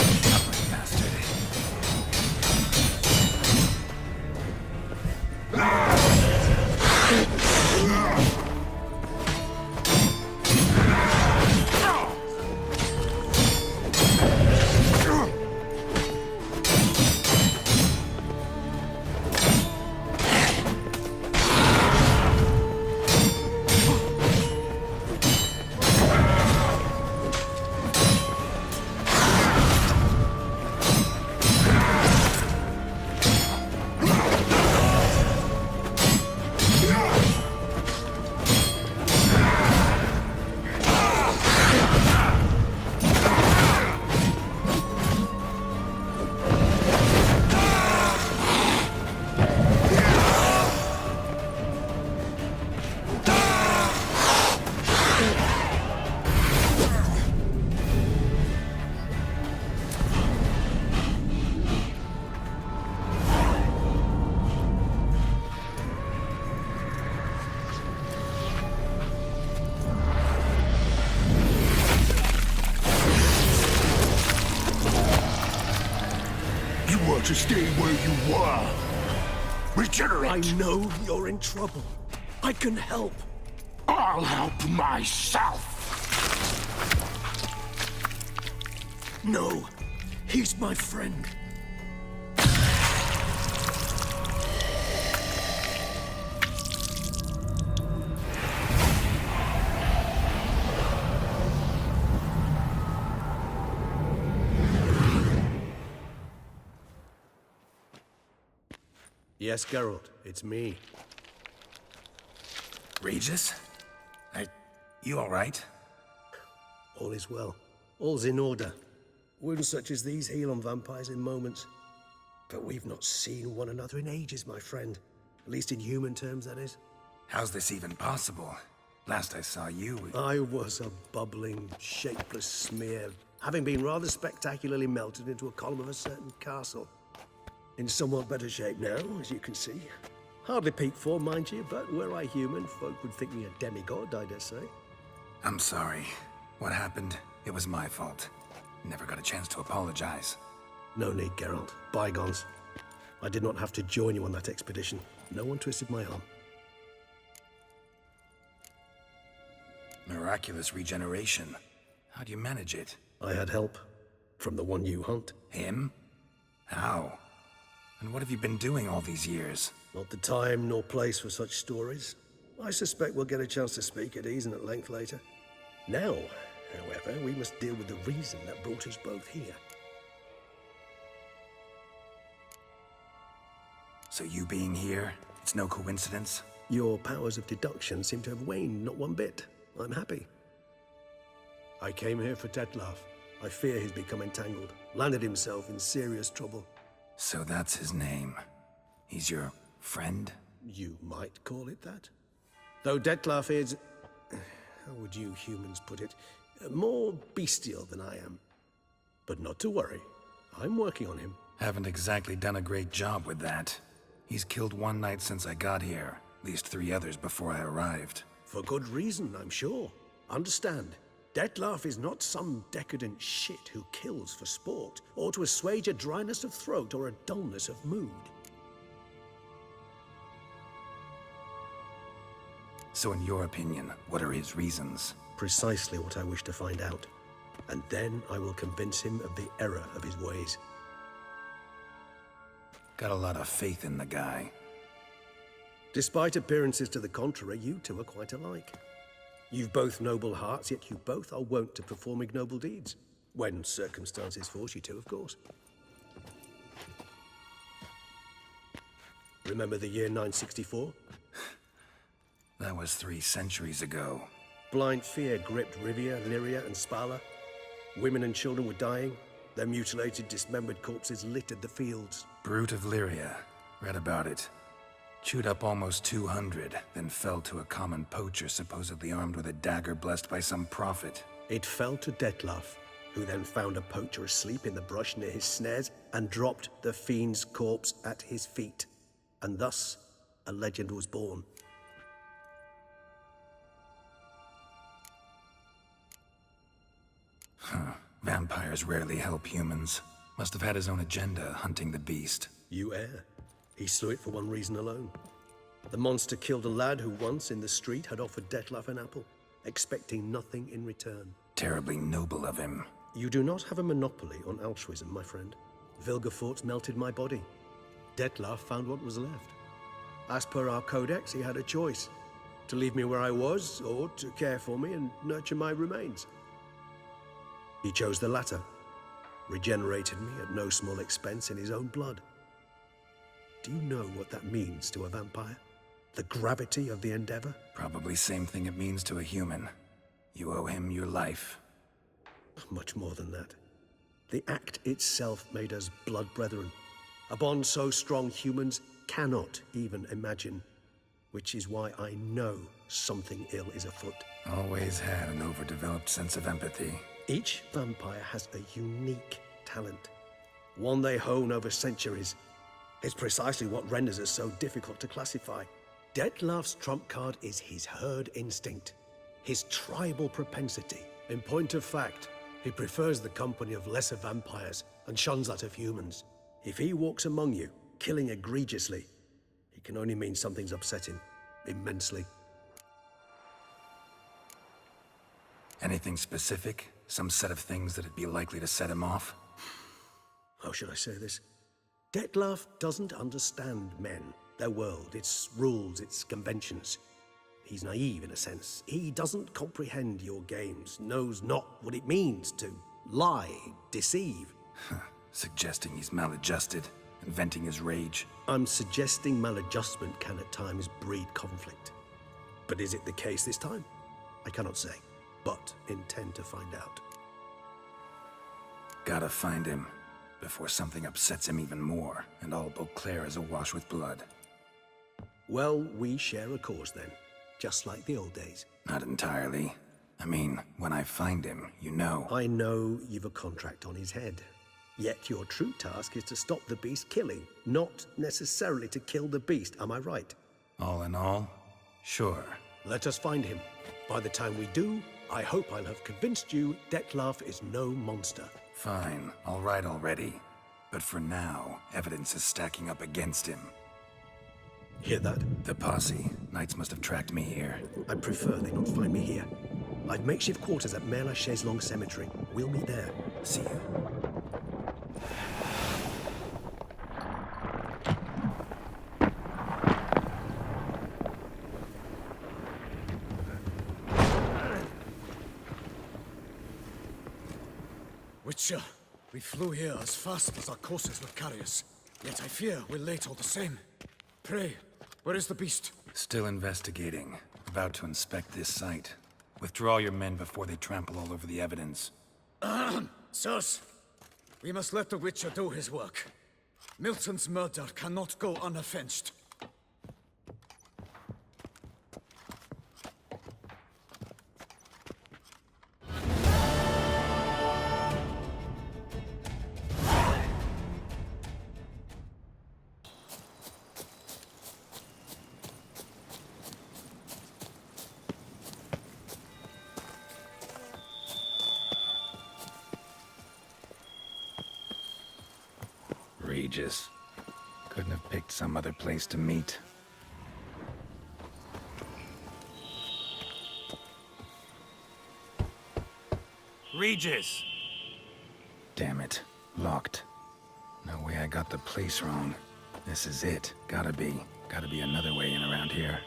Stubborn bastard. To stay where you were. Regenerate! I know you're in trouble. I can help. I'll help myself! No, he's my friend. Yes, Geralt, it's me. Regis? You alright? All is well. All's in order. Wounds such as these heal on vampires in moments. But we've not seen one another in ages, my friend. At least in human terms, that is. How's this even possible? Last I saw you... I was a bubbling, shapeless smear, having been rather spectacularly melted into a column of a certain castle. In somewhat better shape now, as you can see. Hardly peak form, mind you, but were I human, folk would think me a demigod, I dare say. I'm sorry. What happened? It was my fault. Never got a chance to apologize. No need, Geralt. Bygones. I did not have to join you on that expedition. No one twisted my arm. Miraculous regeneration. How'd you manage it? I had help. From the one you hunt. Him? How? And what have you been doing all these years? Not the time nor place for such stories. I suspect we'll get a chance to speak at ease and at length later. Now, however, we must deal with the reason that brought us both here. So you being here, it's no coincidence? Your powers of deduction seem to have waned not one bit. I'm happy. I came here for Detlef. I fear he's become entangled, landed himself in serious trouble. So that's his name. He's your friend? You might call it that. Though Detlef is... how would you humans put it? More bestial than I am. But not to worry. I'm working on him. Haven't exactly done a great job with that. He's killed one knight since I got here. At least 3 others before I arrived. For good reason, I'm sure. Understand, Dettlaff is not some decadent shit who kills for sport, or to assuage a dryness of throat or a dullness of mood. So in your opinion, what are his reasons? Precisely what I wish to find out. And then I will convince him of the error of his ways. Got a lot of faith in the guy. Despite appearances to the contrary, you two are quite alike. You've both noble hearts, yet you both are wont to perform ignoble deeds. When circumstances force you to, of course. Remember the year 964? That was 3 centuries ago. Blind fear gripped Rivia, Lyria, and Spala. Women and children were dying. Their mutilated, dismembered corpses littered the fields. Brute of Lyria. Read about it. Chewed up almost 200, then fell to a common poacher supposedly armed with a dagger blessed by some prophet. It fell to Dettlaff, who then found a poacher asleep in the brush near his snares and dropped the fiend's corpse at his feet. And thus, a legend was born. Vampires rarely help humans. Must have had his own agenda, hunting the beast. You err. He slew it for one reason alone. The monster killed a lad who once, in the street, had offered Dettlaff an apple, expecting nothing in return. Terribly noble of him. You do not have a monopoly on altruism, my friend. Vilgefortz melted my body. Dettlaff found what was left. As per our codex, he had a choice. To leave me where I was, or to care for me and nurture my remains. He chose the latter. Regenerated me at no small expense in his own blood. Do you know what that means to a vampire? The gravity of the endeavor? Probably same thing it means to a human. You owe him your life. Much more than that. The act itself made us blood brethren. A bond so strong humans cannot even imagine. Which is why I know something ill is afoot. Always had an overdeveloped sense of empathy. Each vampire has a unique talent. One they hone over centuries. It's precisely what renders us so difficult to classify. Dettlaff's trump card is his herd instinct, his tribal propensity. In point of fact, he prefers the company of lesser vampires and shuns that of humans. If he walks among you, killing egregiously, it can only mean something's upset him, immensely. Anything specific? Some set of things that'd be likely to set him off? How should I say this? Dettlaff doesn't understand men, their world, its rules, its conventions. He's naive in a sense. He doesn't comprehend your games, knows not what it means to lie, deceive. Suggesting he's maladjusted and venting his rage. I'm suggesting maladjustment can at times breed conflict. But is it the case this time? I cannot say, but intend to find out. Gotta find him before something upsets him even more, and all Beauclair is awash with blood. Well, we share a cause then, just like the old days. Not entirely. I mean, when I find him, you know. I know you've a contract on his head. Yet your true task is to stop the beast killing, not necessarily to kill the beast, am I right? All in all, sure. Let us find him. By the time we do, I hope I'll have convinced you Dettlaff is no monster. Fine, all right already. But for now, evidence is stacking up against him. Hear that? The posse. Knights must have tracked me here. I'd prefer they not find me here. I've makeshift quarters at Mère Lachaise Long Cemetery. We'll meet there. See you. Witcher, we flew here as fast as our courses would carry us. Yet I fear we're late all the same. Pray, where is the beast? Still investigating. About to inspect this site. Withdraw your men before they trample all over the evidence. Sirs, we must let the Witcher do his work. Milton's murder cannot go unavenged. Regis. Couldn't have picked some other place to meet. Regis! Damn it. Locked. No way I got the place wrong. This is it. Gotta be. Gotta be another way in around here.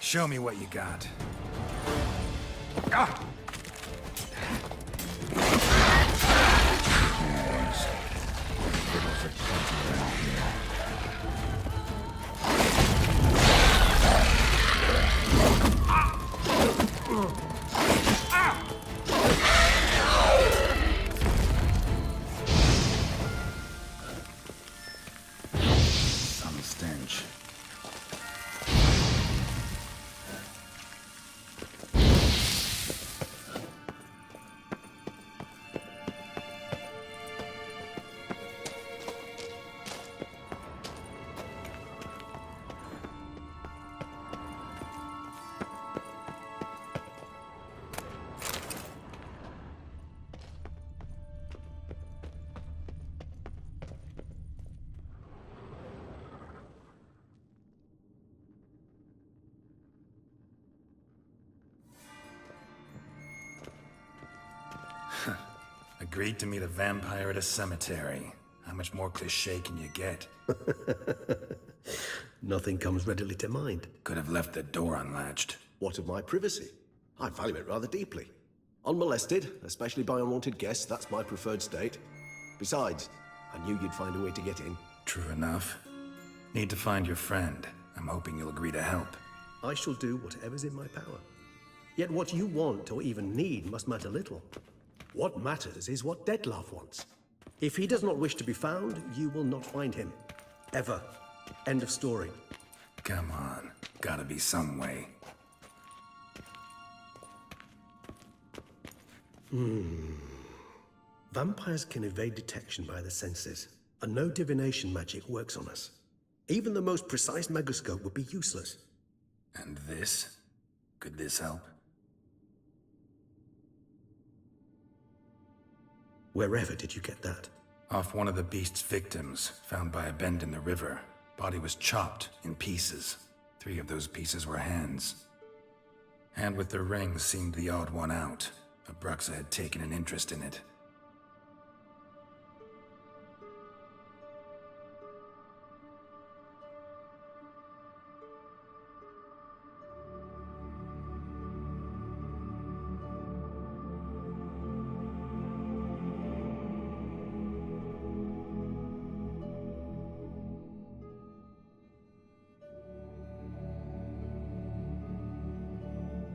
Show me what you got. Ah! Some stench. Agreed to meet a vampire at a cemetery. How much more cliché can you get? Nothing comes readily to mind. Could have left the door unlatched. What of my privacy? I value it rather deeply. Unmolested, especially by unwanted guests, that's my preferred state. Besides, I knew you'd find a way to get in. True enough. Need to find your friend. I'm hoping you'll agree to help. I shall do whatever's in my power. Yet what you want or even need must matter little. What matters is what Dettlaff wants. If he does not wish to be found, you will not find him. Ever. End of story. Come on. Gotta be some way. Vampires can evade detection by the senses, and no divination magic works on us. Even the most precise megascope would be useless. And this? Could this help? Wherever did you get that? Off one of the beast's victims, found by a bend in the river. Body was chopped in pieces. 3 of those pieces were hands. Hand with the ring seemed the odd one out. Abruxa had taken an interest in it.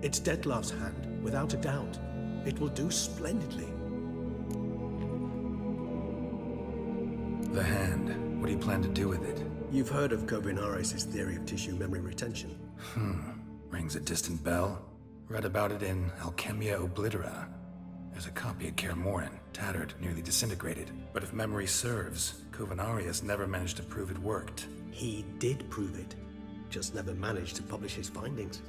It's Dettlaff's hand, without a doubt. It will do splendidly. The hand. What do you plan to do with it? You've heard of Kovinares' theory of tissue memory retention. Rings a distant bell. Read about it in Alchemia Oblitera. There's a copy of Kaer Morhen, tattered, nearly disintegrated. But if memory serves, Kovinares never managed to prove it worked. He did prove it, just never managed to publish his findings.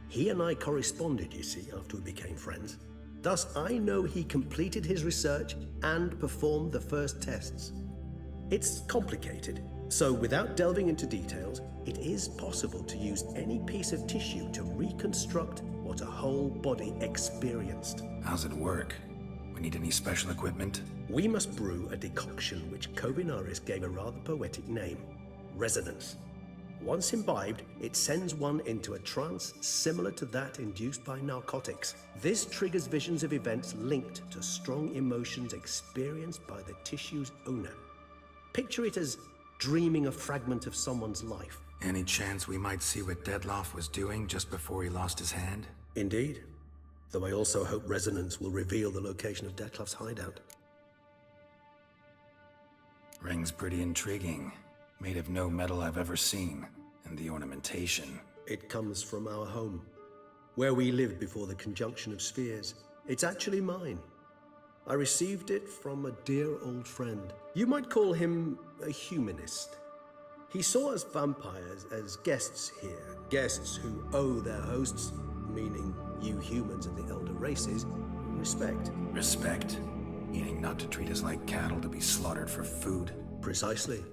He and I corresponded, you see, after we became friends. Thus, I know he completed his research and performed the first tests. It's complicated, so without delving into details, it is possible to use any piece of tissue to reconstruct what a whole body experienced. How's it work? We need any special equipment? We must brew a decoction which Kovinares gave a rather poetic name, resonance. Once imbibed, it sends one into a trance similar to that induced by narcotics. This triggers visions of events linked to strong emotions experienced by the tissue's owner. Picture it as dreaming a fragment of someone's life. Any chance we might see what Dettlaff was doing just before he lost his hand? Indeed. Though I also hope resonance will reveal the location of Dettlaff's hideout. Ring's pretty intriguing. Made of no metal I've ever seen. And the ornamentation. It comes from our home, where we lived before the conjunction of spheres. It's actually mine. I received it from a dear old friend. You might call him a humanist. He saw us vampires as guests here, guests who owe their hosts, meaning you humans and the elder races, respect. Respect? Meaning not to treat us like cattle to be slaughtered for food? Precisely.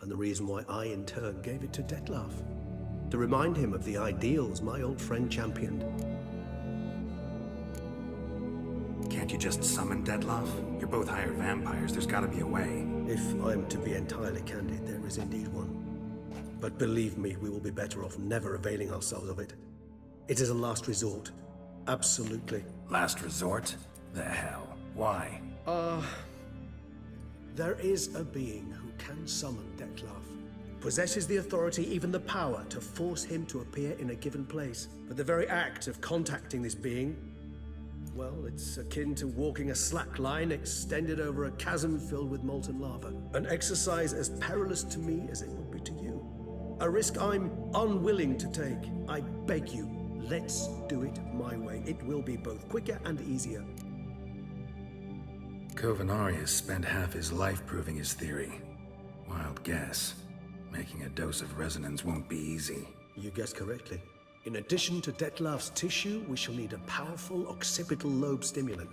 And the reason why I, in turn, gave it to Detlef. To remind him of the ideals my old friend championed. Can't you just summon Detlef? You're both hired vampires. There's gotta be a way. If I'm to be entirely candid, there is indeed one. But believe me, we will be better off never availing ourselves of it. It is a last resort. Absolutely. Last resort? The hell? Why? There is a being who can summon Detlef. Possesses the authority, even the power, to force him to appear in a given place. But the very act of contacting this being, well, it's akin to walking a slack line extended over a chasm filled with molten lava. An exercise as perilous to me as it would be to you. A risk I'm unwilling to take. I beg you, let's do it my way. It will be both quicker and easier. Kovenari has spent half his life proving his theory. Wild guess. Making a dose of resonance won't be easy. You guessed correctly. In addition to Detlef's tissue, we shall need a powerful occipital lobe stimulant.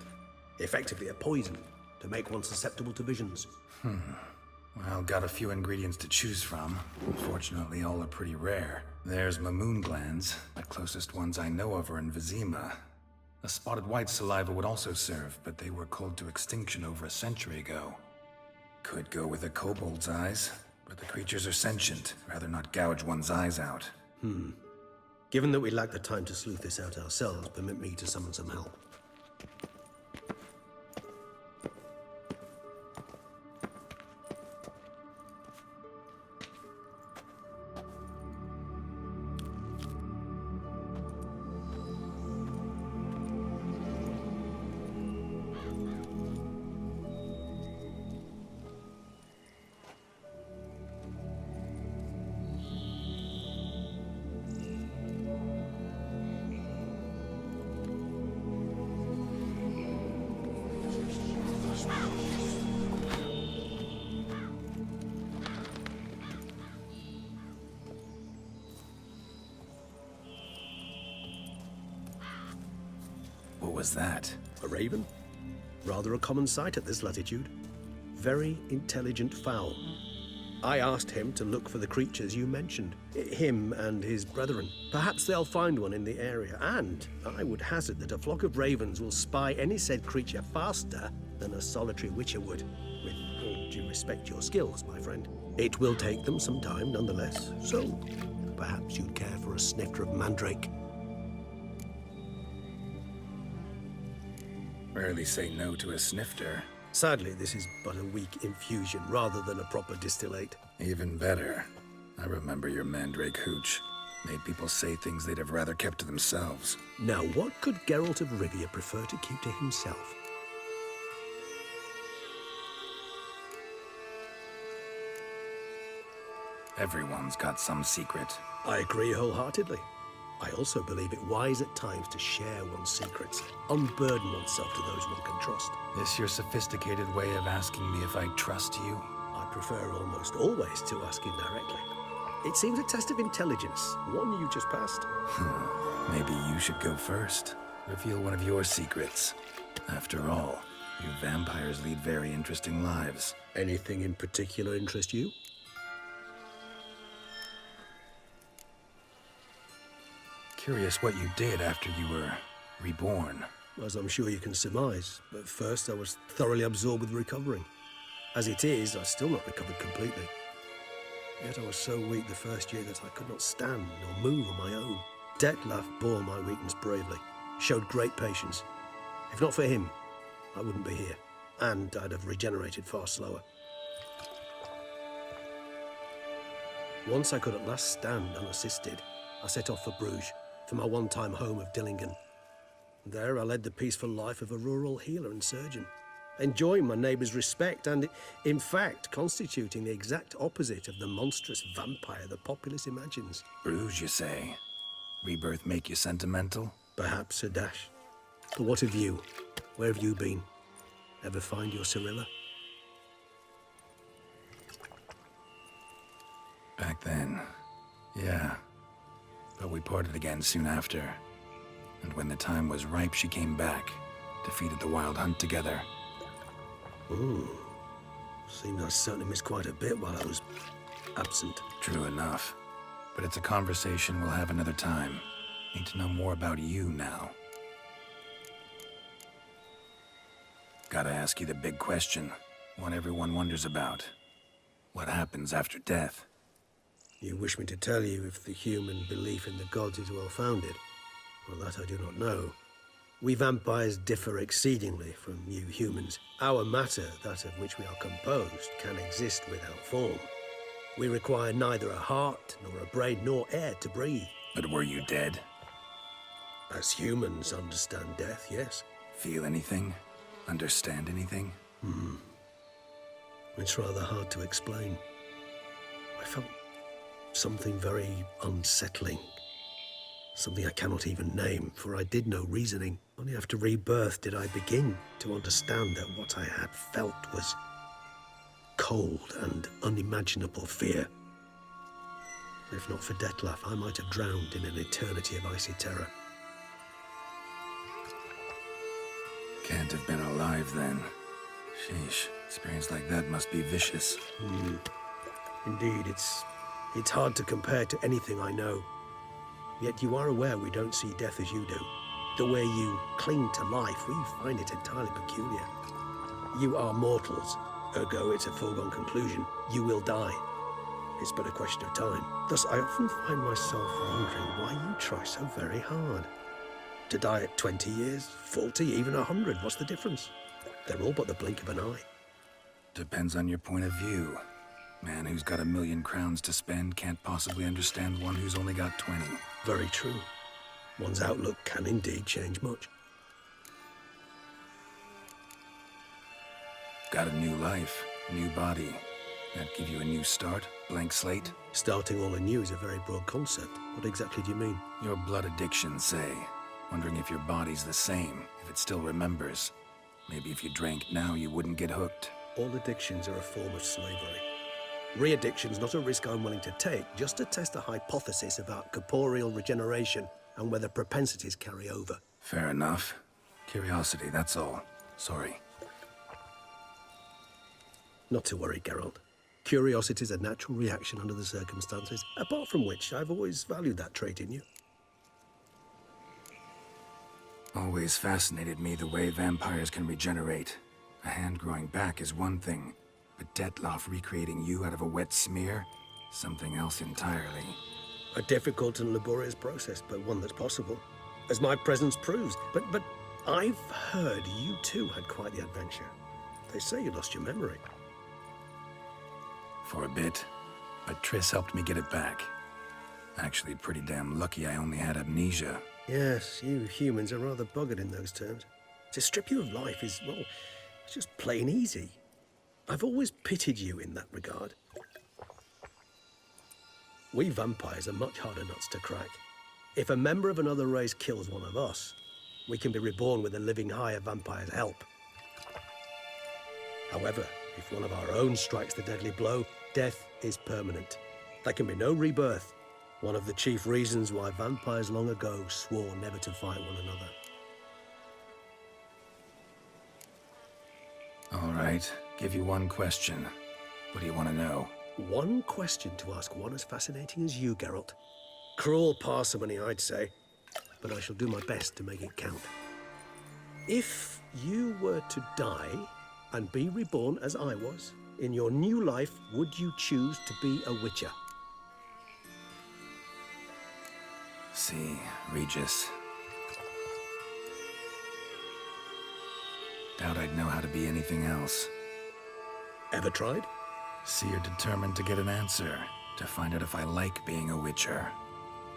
Effectively a poison, to make one susceptible to visions. Well, got a few ingredients to choose from. Unfortunately, all are pretty rare. There's Mamoon glands. The closest ones I know of are in Vizima. A spotted white saliva would also serve, but they were cold to extinction over a century ago. Could go with a kobold's eyes, but the creatures are sentient. Rather not gouge one's eyes out. Given that we lack the time to sleuth this out ourselves, permit me to summon some help. What was that? A raven? Rather a common sight at this latitude. Very intelligent fowl. I asked him to look for the creatures you mentioned. Him and his brethren. Perhaps they'll find one in the area, and I would hazard that a flock of ravens will spy any said creature faster than a solitary witcher would. With all due respect to your skills, my friend. It will take them some time, nonetheless. So, perhaps you'd care for a snifter of mandrake. Rarely say no to a snifter. Sadly, this is but a weak infusion rather than a proper distillate. Even better. I remember your mandrake hooch. Made people say things they'd have rather kept to themselves. Now, what could Geralt of Rivia prefer to keep to himself? Everyone's got some secret. I agree wholeheartedly. I also believe it wise at times to share one's secrets, unburden oneself to those one can trust. This your sophisticated way of asking me if I trust you? I prefer almost always to ask indirectly. It seems a test of intelligence, one you just passed. Maybe you should go first. Reveal one of your secrets. After all, you vampires lead very interesting lives. Anything in particular interest you? Curious what you did after you were reborn. As I'm sure you can surmise, but first I was thoroughly absorbed with recovering. As it is, I've still not recovered completely. Yet I was so weak the first year that I could not stand or move on my own. Detlef bore my weakness bravely, showed great patience. If not for him, I wouldn't be here, and I'd have regenerated far slower. Once I could at last stand unassisted, I set off for Bruges, for my one-time home of Dillingen. There I led the peaceful life of a rural healer and surgeon, enjoying my neighbours' respect and, in fact, constituting the exact opposite of the monstrous vampire the populace imagines. Bruges, you say? Rebirth make you sentimental? Perhaps a dash. But what of you? Where have you been? Ever find your Cirilla? Back then, yeah. But we parted again soon after. And when the time was ripe, she came back. Defeated the Wild Hunt together. Ooh. Seems I certainly missed quite a bit while I was absent. True enough. But it's a conversation we'll have another time. Need to know more about you now. Gotta ask you the big question. One everyone wonders about. What happens after death? You wish me to tell you if the human belief in the gods is well-founded? Well, that I do not know. We vampires differ exceedingly from you humans. Our matter, that of which we are composed, can exist without form. We require neither a heart, nor a brain, nor air to breathe. But were you dead? As humans understand death, yes. Feel anything? Understand anything? It's rather hard to explain. I felt something very unsettling. Something I cannot even name, for I did no reasoning. Only after rebirth did I begin to understand that what I had felt was cold and unimaginable fear. If not for Dettlaff, I might have drowned in an eternity of icy terror. Can't have been alive then. Sheesh, experience like that must be vicious. Indeed, it's hard to compare to anything I know. Yet you are aware we don't see death as you do. The way you cling to life, we find it entirely peculiar. You are mortals, ergo it's a foregone conclusion. You will die. It's but a question of time. Thus, I often find myself wondering why you try so very hard. To die at 20 years, 40, even 100, what's the difference? They're all but the blink of an eye. Depends on your point of view. Man who's got 1,000,000 crowns to spend can't possibly understand one who's only got 20. Very true. One's outlook can indeed change much. Got a new life, new body. That give you a new start? Blank slate? Starting all anew is a very broad concept. What exactly do you mean? Your blood addiction, say. Wondering if your body's the same, if it still remembers. Maybe if you drank now, you wouldn't get hooked. All addictions are a form of slavery. Re-addiction's not a risk I'm willing to take, just to test a hypothesis about corporeal regeneration and whether propensities carry over. Fair enough. Curiosity, that's all. Sorry. Not to worry, Geralt. Curiosity's a natural reaction under the circumstances, apart from which I've always valued that trait in you. Always fascinated me the way vampires can regenerate. A hand growing back is one thing, but Dettlaff recreating you out of a wet smear? Something else entirely. A difficult and laborious process, but one that's possible, as my presence proves. But I've heard you too had quite the adventure. They say you lost your memory. For a bit, but Triss helped me get it back. Actually, pretty damn lucky I only had amnesia. Yes, you humans are rather buggered in those terms. To strip you of life is, well, it's just plain easy. I've always pitied you in that regard. We vampires are much harder nuts to crack. If a member of another race kills one of us, we can be reborn with a living high of vampires' help. However, if one of our own strikes the deadly blow, death is permanent. There can be no rebirth. One of the chief reasons why vampires long ago swore never to fight one another. All right, give you one question. What do you want to know? One question to ask one as fascinating as you, Geralt. Cruel parsimony, I'd say, but I shall do my best to make it count. If you were to die and be reborn as I was, in your new life, would you choose to be a witcher? See, Regis. Doubt I'd know how to be anything else. Ever tried? See, you're determined to get an answer, to find out if I like being a witcher.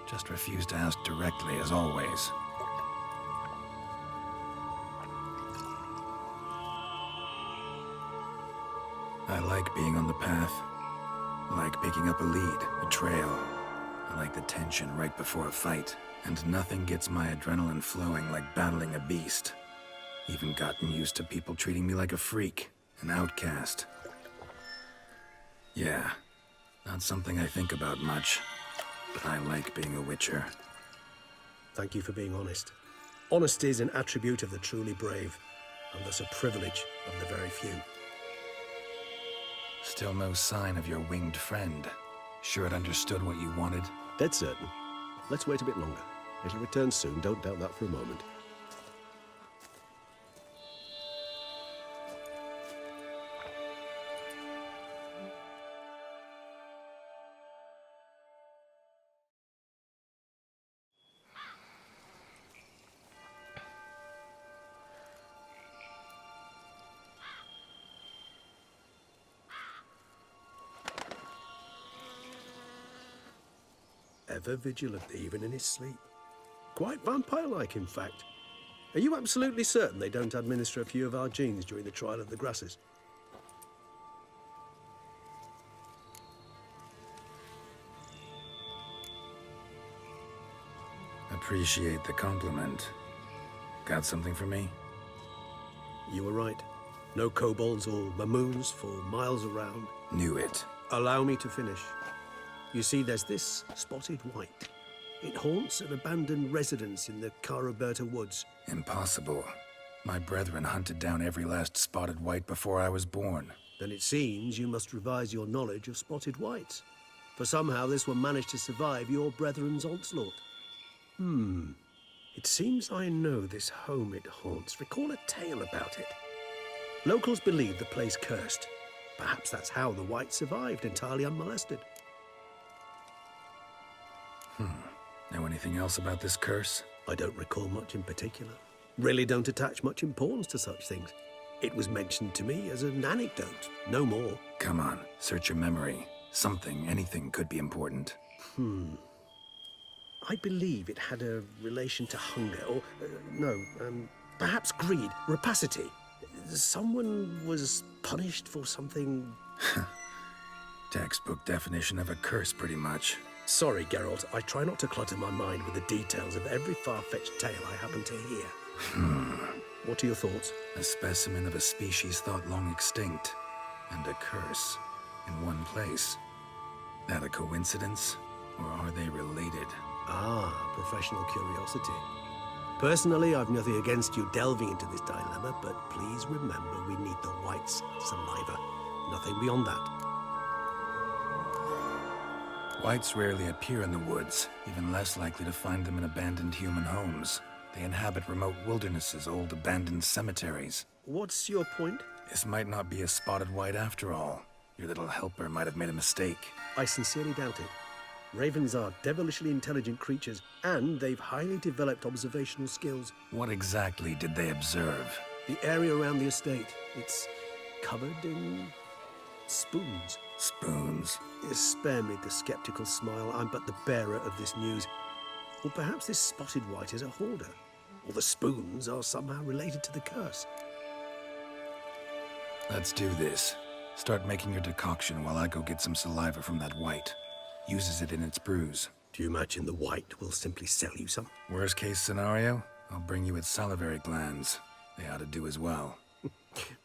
Just refuse to ask directly, as always. I like being on the path. I like picking up a lead, a trail. I like the tension right before a fight. And nothing gets my adrenaline flowing like battling a beast. Even gotten used to people treating me like a freak, an outcast. Yeah, not something I think about much, but I like being a witcher. Thank you for being honest. Honesty is an attribute of the truly brave, and thus a privilege of the very few. Still no sign of your winged friend. Sure it understood what you wanted? Dead certain. Let's wait a bit longer. It'll return soon, don't doubt that for a moment. Ever vigilant, even in his sleep. Quite vampire-like, in fact. Are you absolutely certain they don't administer a few of our genes during the trial of the grasses? Appreciate the compliment. Got something for me? You were right. No kobolds or mamoons for miles around. Knew it. Allow me to finish. You see, there's this spotted white. It haunts an abandoned residence in the Caraberta woods. Impossible. My brethren hunted down every last spotted white before I was born. Then it seems you must revise your knowledge of spotted whites. For somehow this one managed to survive your brethren's onslaught. It seems I know this home it haunts. Recall a tale about it. Locals believe the place cursed. Perhaps that's how the white survived, entirely unmolested. Know anything else about this curse? I don't recall much in particular. Really don't attach much importance to such things. It was mentioned to me as an anecdote, no more. Come on, search your memory. Something, anything could be important. I believe it had a relation to hunger, or, perhaps greed, rapacity. Someone was punished for something... Textbook definition of a curse, pretty much. Sorry, Geralt, I try not to clutter my mind with the details of every far-fetched tale I happen to hear. What are your thoughts? A specimen of a species thought long extinct, and a curse in one place. That a coincidence, or are they related? Ah, professional curiosity. Personally, I've nothing against you delving into this dilemma, but please remember we need the white's saliva. Nothing beyond that. Whites rarely appear in the woods, even less likely to find them in abandoned human homes. They inhabit remote wildernesses, old abandoned cemeteries. What's your point? This might not be a spotted white after all. Your little helper might have made a mistake. I sincerely doubt it. Ravens are devilishly intelligent creatures, and they've highly developed observational skills. What exactly did they observe? The area around the estate. It's covered in... spoons. Spoons? Spare me the skeptical smile. I'm but the bearer of this news. Or perhaps this spotted white is a hoarder. Or the spoons are somehow related to the curse. Let's do this. Start making your decoction while I go get some saliva from that white. Uses it in its brews. Do you imagine the white will simply sell you some? Worst case scenario, I'll bring you its salivary glands. They ought to do as well.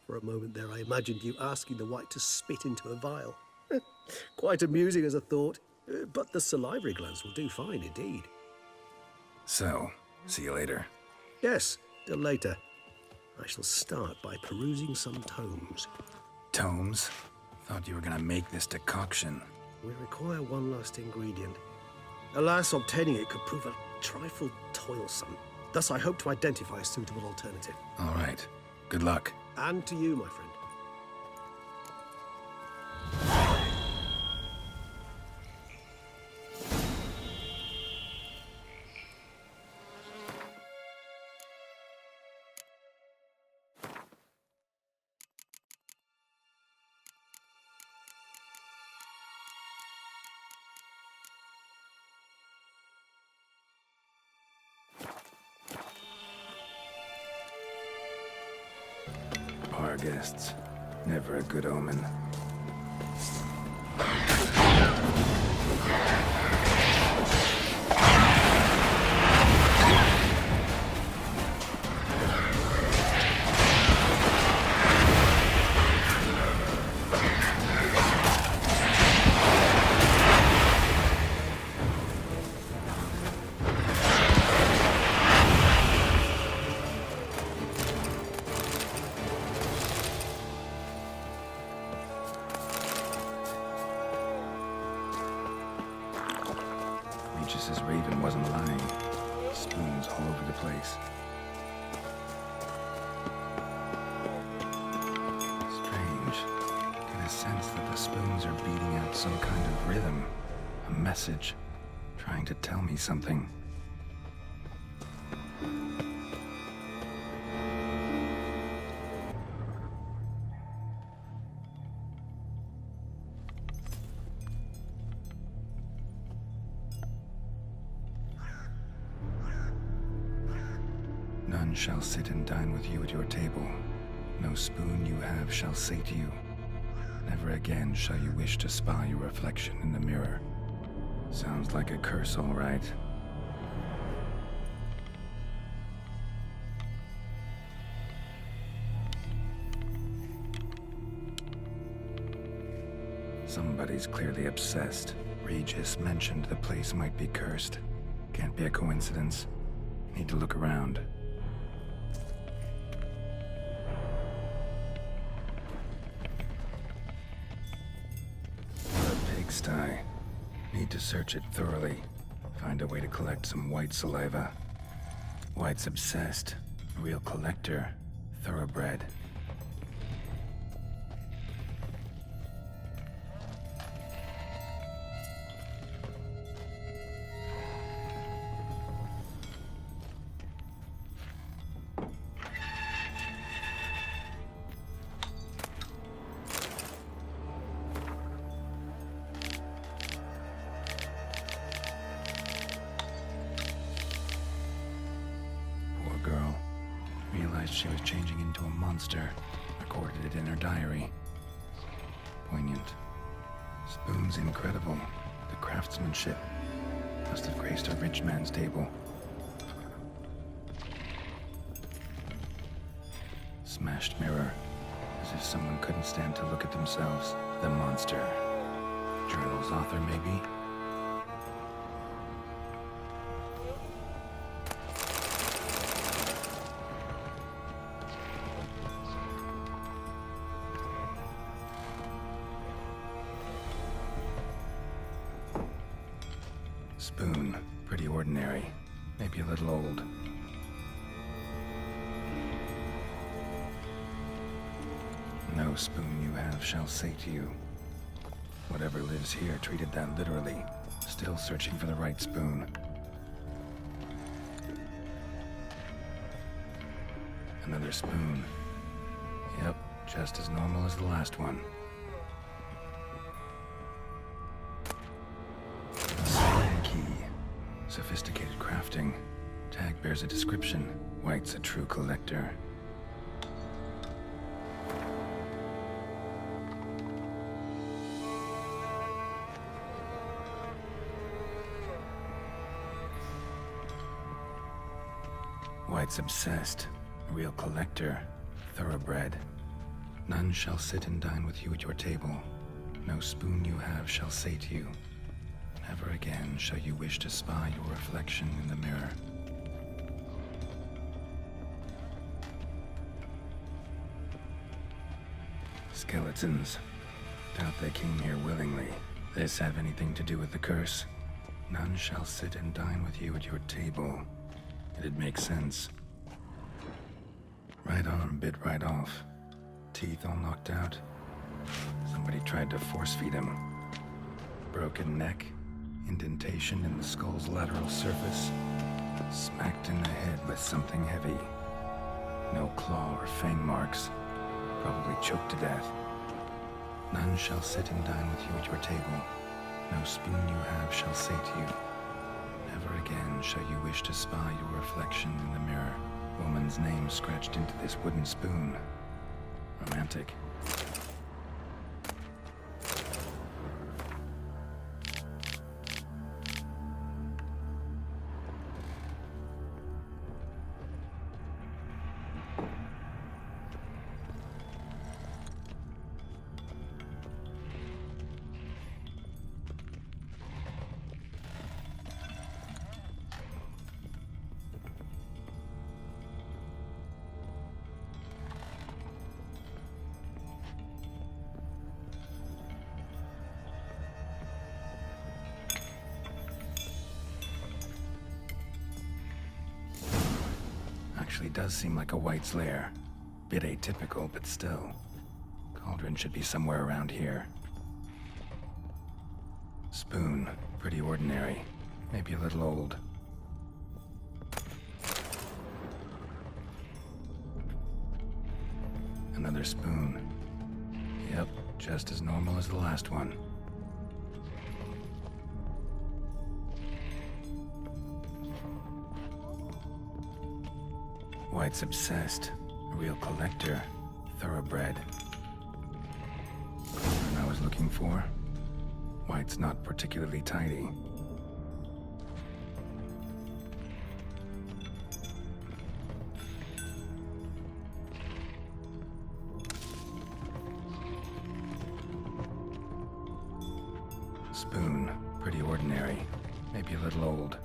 For a moment there, I imagined you asking the white to spit into a vial. Quite amusing as a thought, but the salivary glands will do fine indeed. So, see you later. Yes, till later. I shall start by perusing some tomes. Tomes? Thought you were gonna make this decoction. We require one last ingredient. Alas, obtaining it could prove a trifle toilsome. Thus, I hope to identify a suitable alternative. All right. Good luck. And to you, my friend. Our guests. Never a good omen. place. Strange. Get a sense that the spoons are beating out some kind of rhythm. A message. Trying to tell me something. None shall sit and dine with you at your table. No spoon you have shall say to you. Never again shall you wish to spy your reflection in the mirror. Sounds like a curse, all right. Somebody's clearly obsessed. Regis mentioned the place might be cursed. Can't be a coincidence. Need to look around. A pigsty. Need to search it thoroughly. Find a way to collect some white saliva. White's obsessed. Real collector. Thoroughbred. Girl. Realized she was changing into a monster. Recorded it in her diary. Poignant. Spoon's incredible. The craftsmanship. Must have graced a rich man's table. Smashed mirror. As if someone couldn't stand to look at themselves. The monster. Journal's author, maybe? Spoon. Pretty ordinary. Maybe a little old. No spoon you have shall say to you. Whatever lives here treated that literally. Still searching for the right spoon. Another spoon. Yep, just as normal as the last one. Sophisticated crafting. Tag bears a description. White's a true collector. White's obsessed. A real collector. Thoroughbred. None shall sit and dine with you at your table. No spoon you have shall say to you. Never again shall you wish to spy your reflection in the mirror. Skeletons. Doubt they came here willingly. This have anything to do with the curse? None shall sit and dine with you at your table. It'd make sense. Right arm bit right off. Teeth all knocked out. Somebody tried to force feed him. Broken neck. Indentation in the skull's lateral surface. Smacked in the head with something heavy. No claw or fang marks. Probably choked to death. None shall sit and dine with you at your table. No spoon you have shall say to you. Never again shall you wish to spy your reflection in the mirror. Woman's name scratched into this wooden spoon. Romantic. actually does seem like a White's lair. Bit atypical, but still. Cauldron should be somewhere around here. Spoon. Pretty ordinary. Maybe a little old. Another spoon. Yep, just as normal as the last one. White's obsessed. A real collector. Thoroughbred. What I was looking for? White's not particularly tidy. Spoon. Pretty ordinary. Maybe a little old.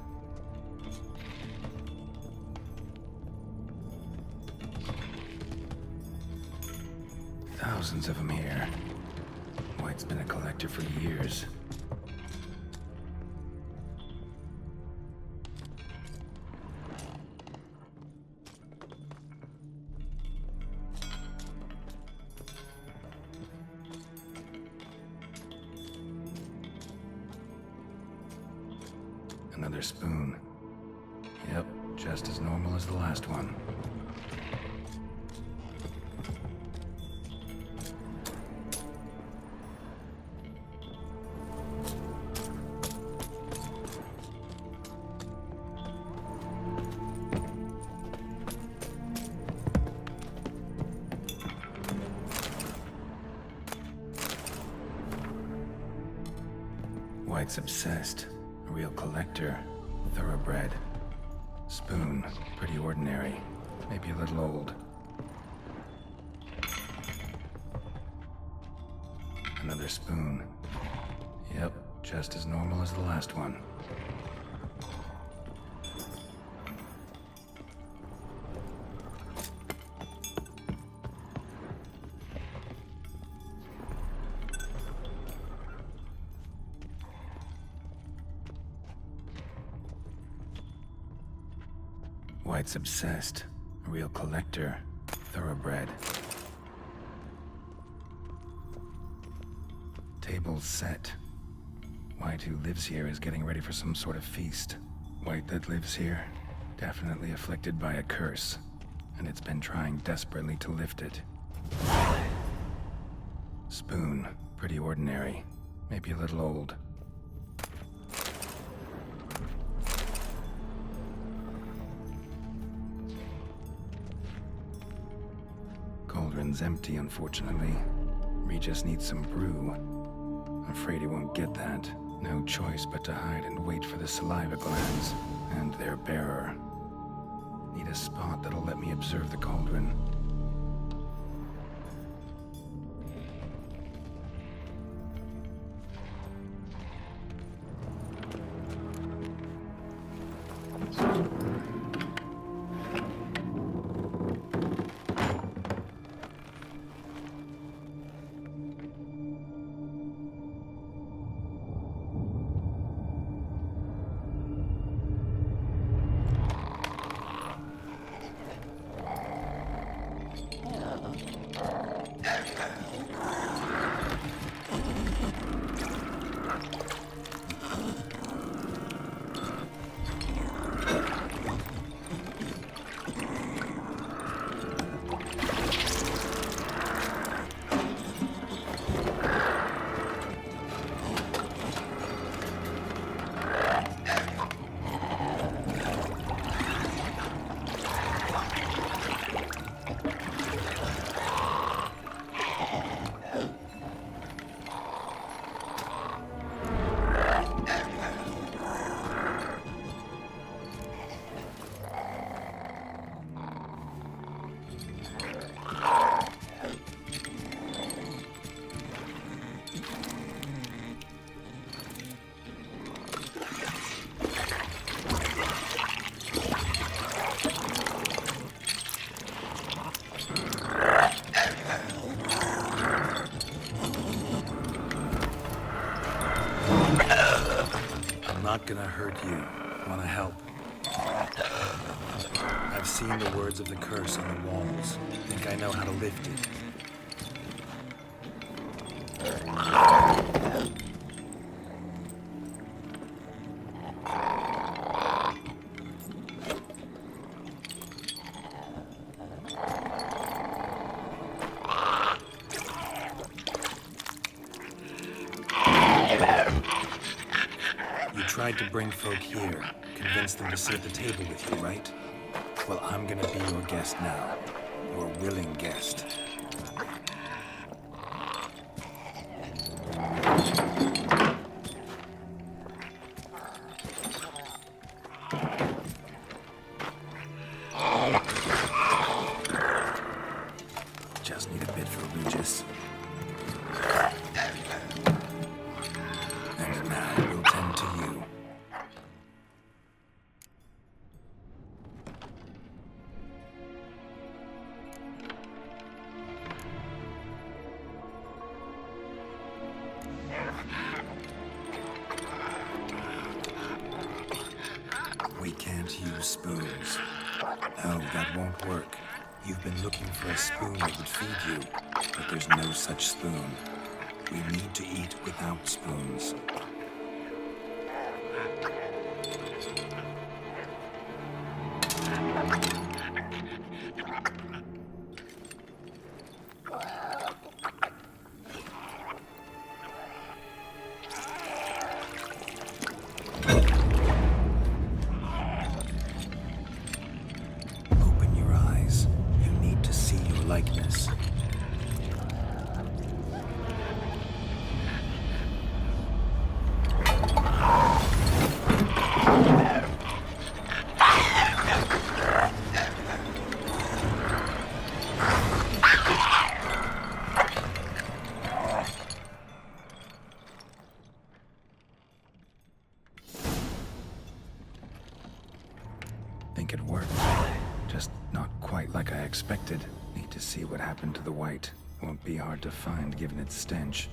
Thousands of them here. White's been a collector for years. Another spoon. Yep, just as normal as the last one. White's obsessed. A real collector. Thoroughbred. Spoon. Pretty ordinary. Maybe a little old. Another spoon. Yep, just as normal as the last one. White's obsessed. A real collector. Thoroughbred. Table's set. White, who lives here, is getting ready for some sort of feast. White that lives here, definitely afflicted by a curse, and it's been trying desperately to lift it. Spoon. Pretty ordinary. Maybe a little old. Cauldron's empty, unfortunately. Regis needs some brew. I'm afraid he won't get that. No choice but to hide and wait for the saliva glands and their bearer. Need a spot that'll let me observe the cauldron. Not gonna hurt you. Wanna help? I've seen the words of the curse on the walls. Think I know how to lift it. You tried to bring folk here, convince them to sit at the table with you, right? Well, I'm gonna be your guest now. Your willing guest. Just need a bit for Regis. And now we'll tend to you. We can't use spoons. No, that won't work. You've been looking for a spoon that would feed you, but there's no such spoon. We need to eat without spoons. Open your eyes. You need to see your likeness. Think it worked. Just not quite like I expected. Need to see what happened to the white. Won't be hard to find given its stench.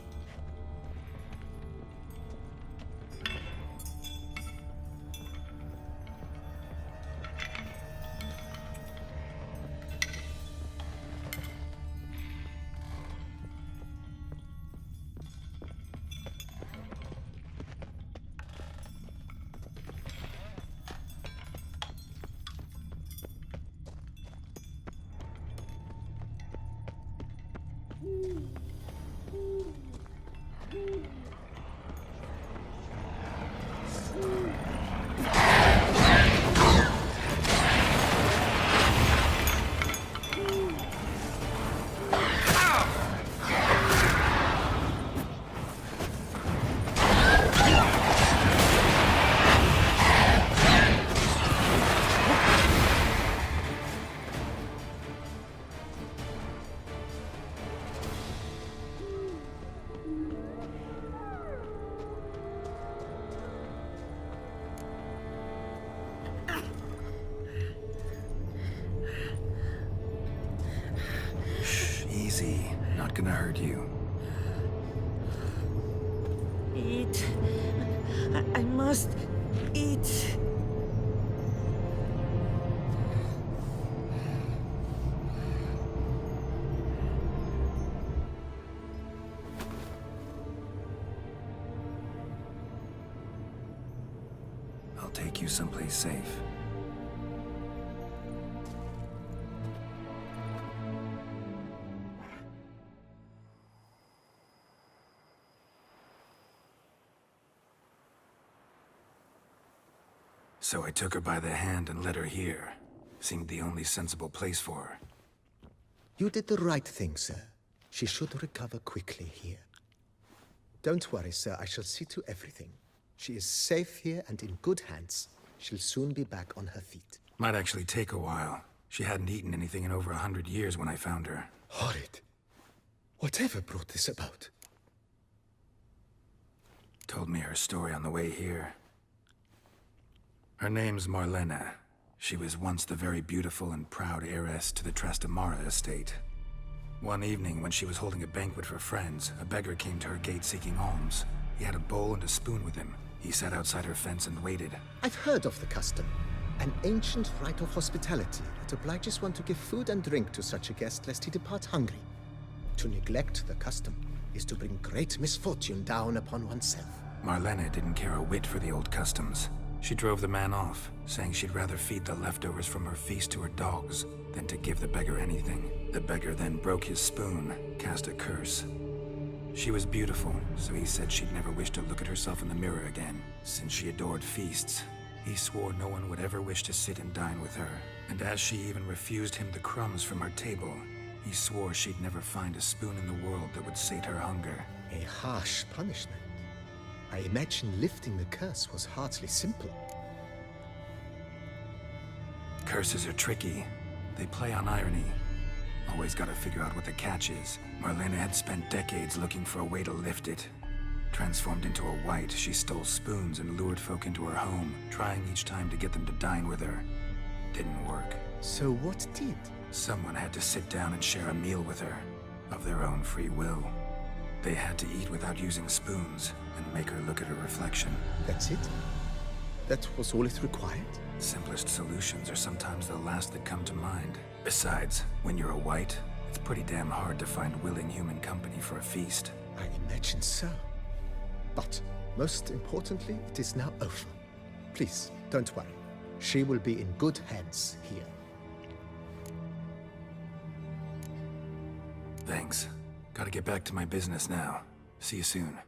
Easy. Not gonna hurt you. Eat. I must eat. I'll take you someplace safe. So I took her by the hand and led her here. Seemed the only sensible place for her. You did the right thing, sir. She should recover quickly here. Don't worry, sir. I shall see to everything. She is safe here and in good hands. She'll soon be back on her feet. Might actually take a while. She hadn't eaten anything in over 100 years when I found her. Horrid. Whatever brought this about? Told me her story on the way here. Her name's Marlena. She was once the very beautiful and proud heiress to the Trastamara estate. One evening, when she was holding a banquet for friends, a beggar came to her gate seeking alms. He had a bowl and a spoon with him. He sat outside her fence and waited. I've heard of the custom. An ancient rite of hospitality that obliges one to give food and drink to such a guest lest he depart hungry. To neglect the custom is to bring great misfortune down upon oneself. Marlene didn't care a whit for the old customs. She drove the man off, saying she'd rather feed the leftovers from her feast to her dogs than to give the beggar anything. The beggar then broke his spoon, cast a curse. She was beautiful, so he said she'd never wish to look at herself in the mirror again. Since she adored feasts, he swore no one would ever wish to sit and dine with her. And as she even refused him the crumbs from her table, he swore she'd never find a spoon in the world that would sate her hunger. A harsh punishment. I imagine lifting the curse was hardly simple. Curses are tricky. They play on irony. Always gotta figure out what the catch is. Marlene had spent decades looking for a way to lift it. Transformed into a wight, she stole spoons and lured folk into her home, trying each time to get them to dine with her. Didn't work. So what did? Someone had to sit down and share a meal with her, of their own free will. They had to eat without using spoons, and make her look at her reflection. That's it? That was all it required? Simplest solutions are sometimes the last that come to mind. Besides, when you're a wight, it's pretty damn hard to find willing human company for a feast. I imagine so. But, most importantly, it is now over. Please, don't worry. She will be in good hands here. Thanks. Gotta get back to my business now. See you soon.